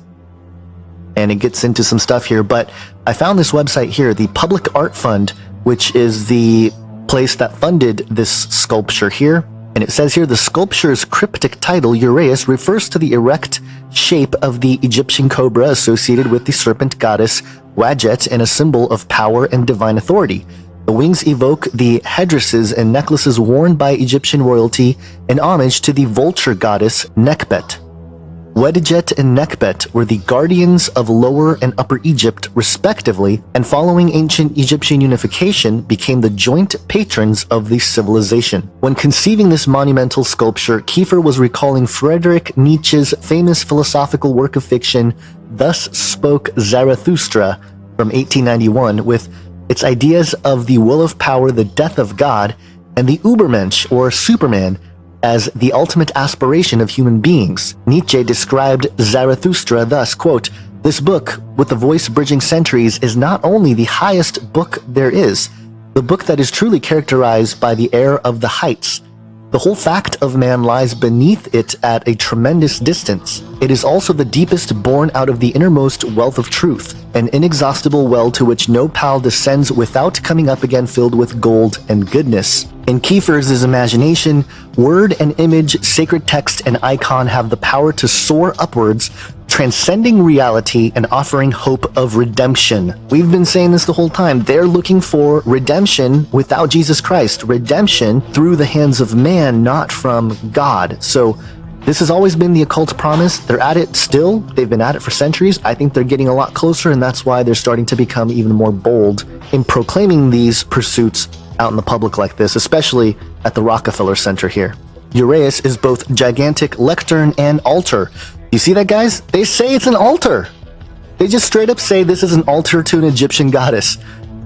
And it gets into some stuff here, but I found this website here, the Public Art Fund, which is the place that funded this sculpture here. And it says here, the sculpture's cryptic title, Uraeus, refers to the erect shape of the Egyptian cobra associated with the serpent goddess Wadjet and a symbol of power and divine authority. The wings evoke the headdresses and necklaces worn by Egyptian royalty in homage to the vulture goddess Nekbet. Wadjet and Nekbet were the guardians of Lower and Upper Egypt, respectively, and following ancient Egyptian unification, became the joint patrons of the civilization. When conceiving this monumental sculpture, Kiefer was recalling Friedrich Nietzsche's famous philosophical work of fiction, Thus Spoke Zarathustra, from 1891, with its ideas of the will of power, the death of God, and the Übermensch, or Superman, as the ultimate aspiration of human beings. Nietzsche described Zarathustra thus, quote, "This book, with the voice bridging centuries, is not only the highest book there is, the book that is truly characterized by the air of the heights. The whole fact of man lies beneath it at a tremendous distance. It is also the deepest born out of the innermost wealth of truth, an inexhaustible well to which no pal descends without coming up again filled with gold and goodness." In Kiefer's imagination, word and image, sacred text, and icon have the power to soar upwards, transcending reality and offering hope of redemption. We've been saying this the whole time. They're looking for redemption without Jesus Christ, redemption through the hands of man, not from God. So this has always been the occult promise. They're at it still. They've been at it for centuries. I think they're getting a lot closer, and that's why they're starting to become even more bold in proclaiming these pursuits out in the public like this, especially at the Rockefeller Center here. Uraeus is both gigantic lectern and altar. You see that, guys? They say it's an altar. They just straight up say this is an altar to an Egyptian goddess.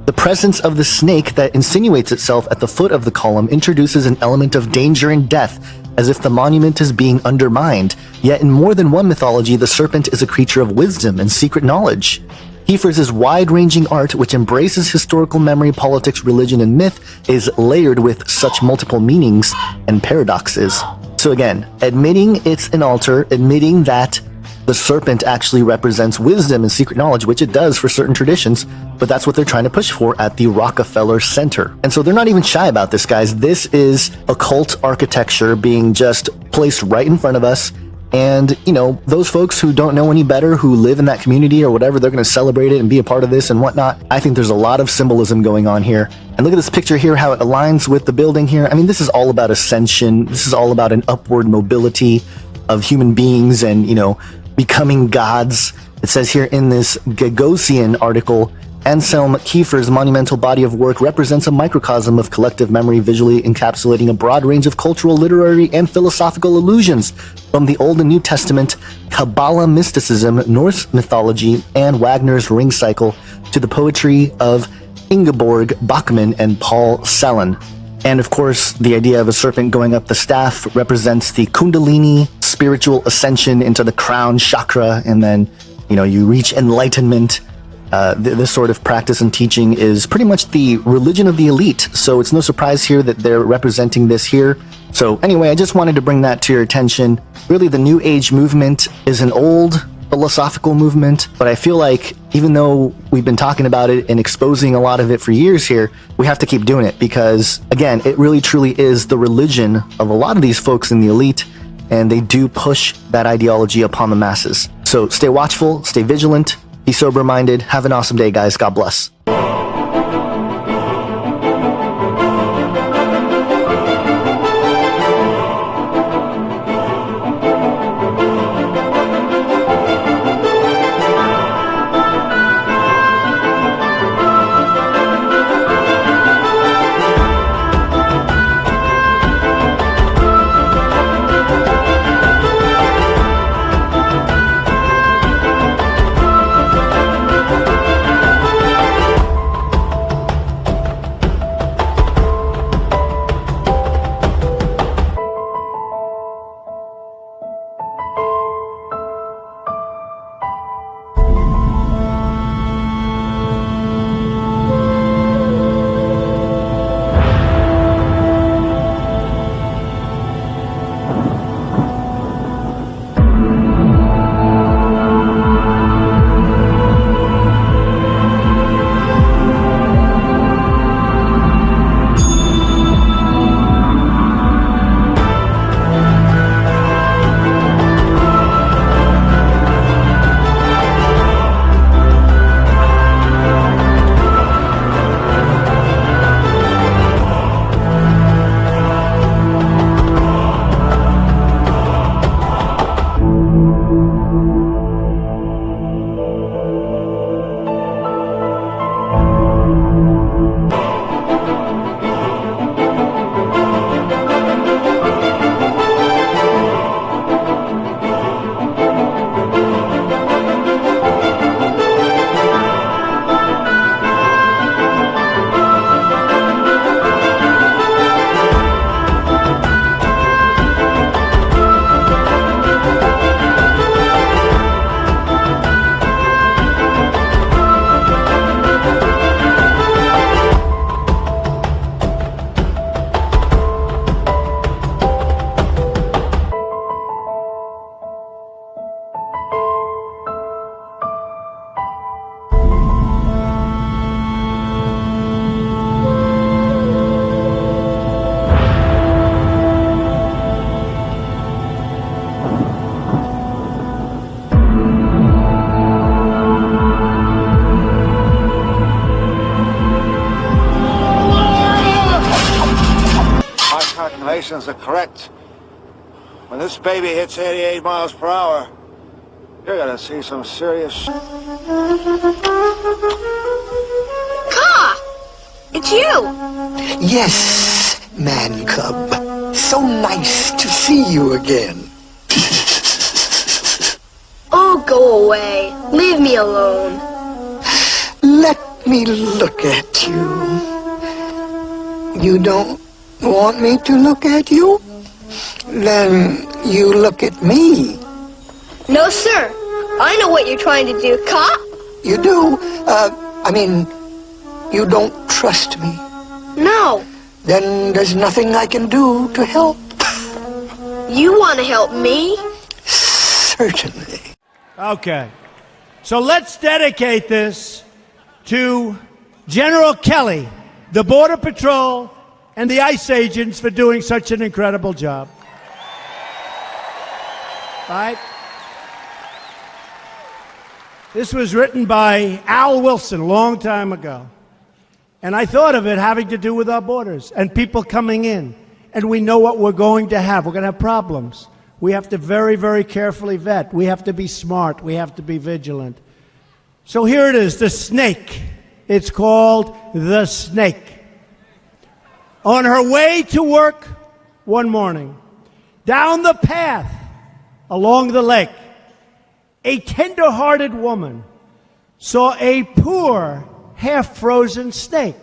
The presence of the snake that insinuates itself at the foot of the column introduces an element of danger and death, as if the monument is being undermined. Yet in more than one mythology, the serpent is a creature of wisdom and secret knowledge. Kiefer's wide-ranging art, which embraces historical memory, politics, religion, and myth, is layered with such multiple meanings and paradoxes. So again, admitting it's an altar, admitting that the serpent actually represents wisdom and secret knowledge, which it does for certain traditions, but that's what they're trying to push for at the Rockefeller Center. And so they're not even shy about this, guys. This is occult architecture being just placed right in front of us. And, you know, those folks who don't know any better, who live in that community or whatever, they're going to celebrate it and be a part of this and whatnot. I think there's a lot of symbolism going on here. And look at this picture here, how it aligns with the building here. I mean, this is all about ascension. This is all about an upward mobility of human beings and, you know, becoming gods. It says here in this Gagosian article, Anselm Kiefer's monumental body of work represents a microcosm of collective memory, visually encapsulating a broad range of cultural, literary, and philosophical allusions from the Old and New Testament, Kabbalah mysticism, Norse mythology, and Wagner's Ring Cycle to the poetry of Ingeborg Bachmann and Paul Celan. And of course, the idea of a serpent going up the staff represents the Kundalini, spiritual ascension into the crown chakra, and then, you know, you reach enlightenment. This sort of practice and teaching is pretty much the religion of the elite, so it's no surprise here that they're representing this here. So anyway, I just wanted to bring that to your attention. Really, the New Age movement is an old philosophical movement, but I feel like even though we've been talking about it and exposing a lot of it for years here, we have to keep doing it because, again, it really truly is the religion of a lot of these folks in the elite, and they do push that ideology upon the masses. So stay watchful, stay vigilant, be sober-minded. Have an awesome day, guys. God bless. Calculations are correct. When this baby hits 88 miles per hour, you're gonna see some serious... Ka! It's you! Yes, man cub. So nice to see you again. Oh, go away. Leave me alone. Let me look at you. You don't want me to look at you? Then you look at me. No, sir. I know what you're trying to do, Ka. You do? I mean, you don't trust me. No. Then there's nothing I can do to help. You want to help me? Certainly. Okay. So let's dedicate this to General Kelly, the Border Patrol, and the ICE agents for doing such an incredible job. Right? This was written by Al Wilson a long time ago. And I thought of it having to do with our borders and people coming in. And we know what we're going to have. We're going to have problems. We have to very, very carefully vet. We have to be smart. We have to be vigilant. So here it is, the snake. It's called The Snake. On her way to work one morning, down the path along the lake, a tender-hearted woman saw a poor, half-frozen snake.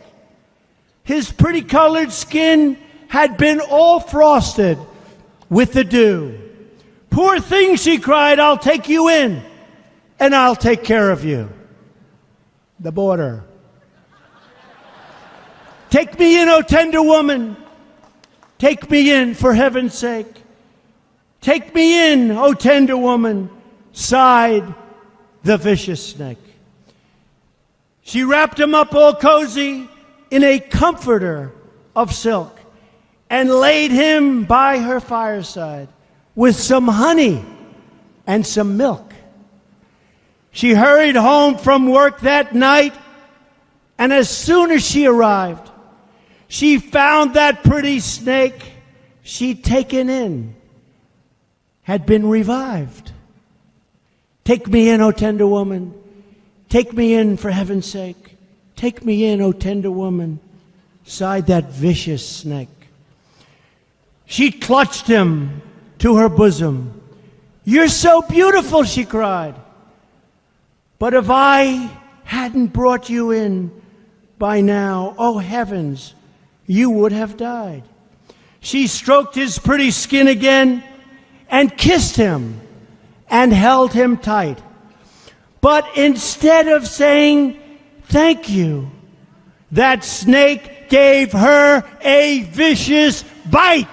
His pretty-colored skin had been all frosted with the dew. "Poor thing," she cried, "I'll take you in, and I'll take care of you." the border. Take me in, O tender woman. Take me in, for heaven's sake. Take me in, O tender woman, sighed the vicious snake. She wrapped him up all cozy in a comforter of silk and laid him by her fireside with some honey and some milk. She hurried home from work that night, and as soon as she arrived, she found that pretty snake she'd taken in had been revived. Take me in, O tender woman. Take me in, for heaven's sake. Take me in, O tender woman, sighed that vicious snake. She clutched him to her bosom. You're so beautiful, she cried. But if I hadn't brought you in by now, oh heavens, you would have died. She stroked his pretty skin again and kissed him and held him tight. But instead of saying thank you, that snake gave her a vicious bite.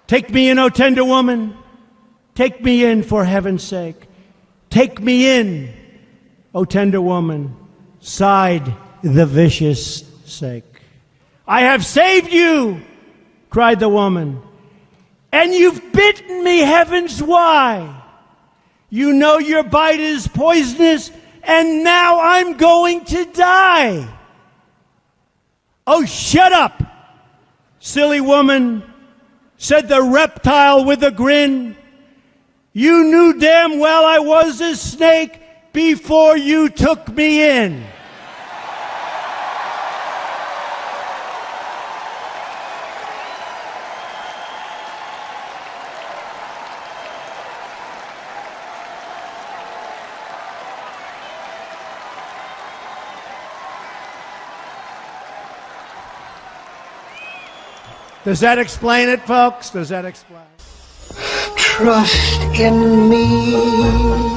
Take me in, O tender woman. Take me in, for heaven's sake. Take me in, O tender woman, sighed the vicious snake. I have saved you, cried the woman, and you've bitten me, heavens, why? You know your bite is poisonous, and now I'm going to die. Oh, shut up, silly woman, said the reptile with a grin. You knew damn well I was a snake before you took me in. Does that explain it, folks? Does that explain it? Trust in me.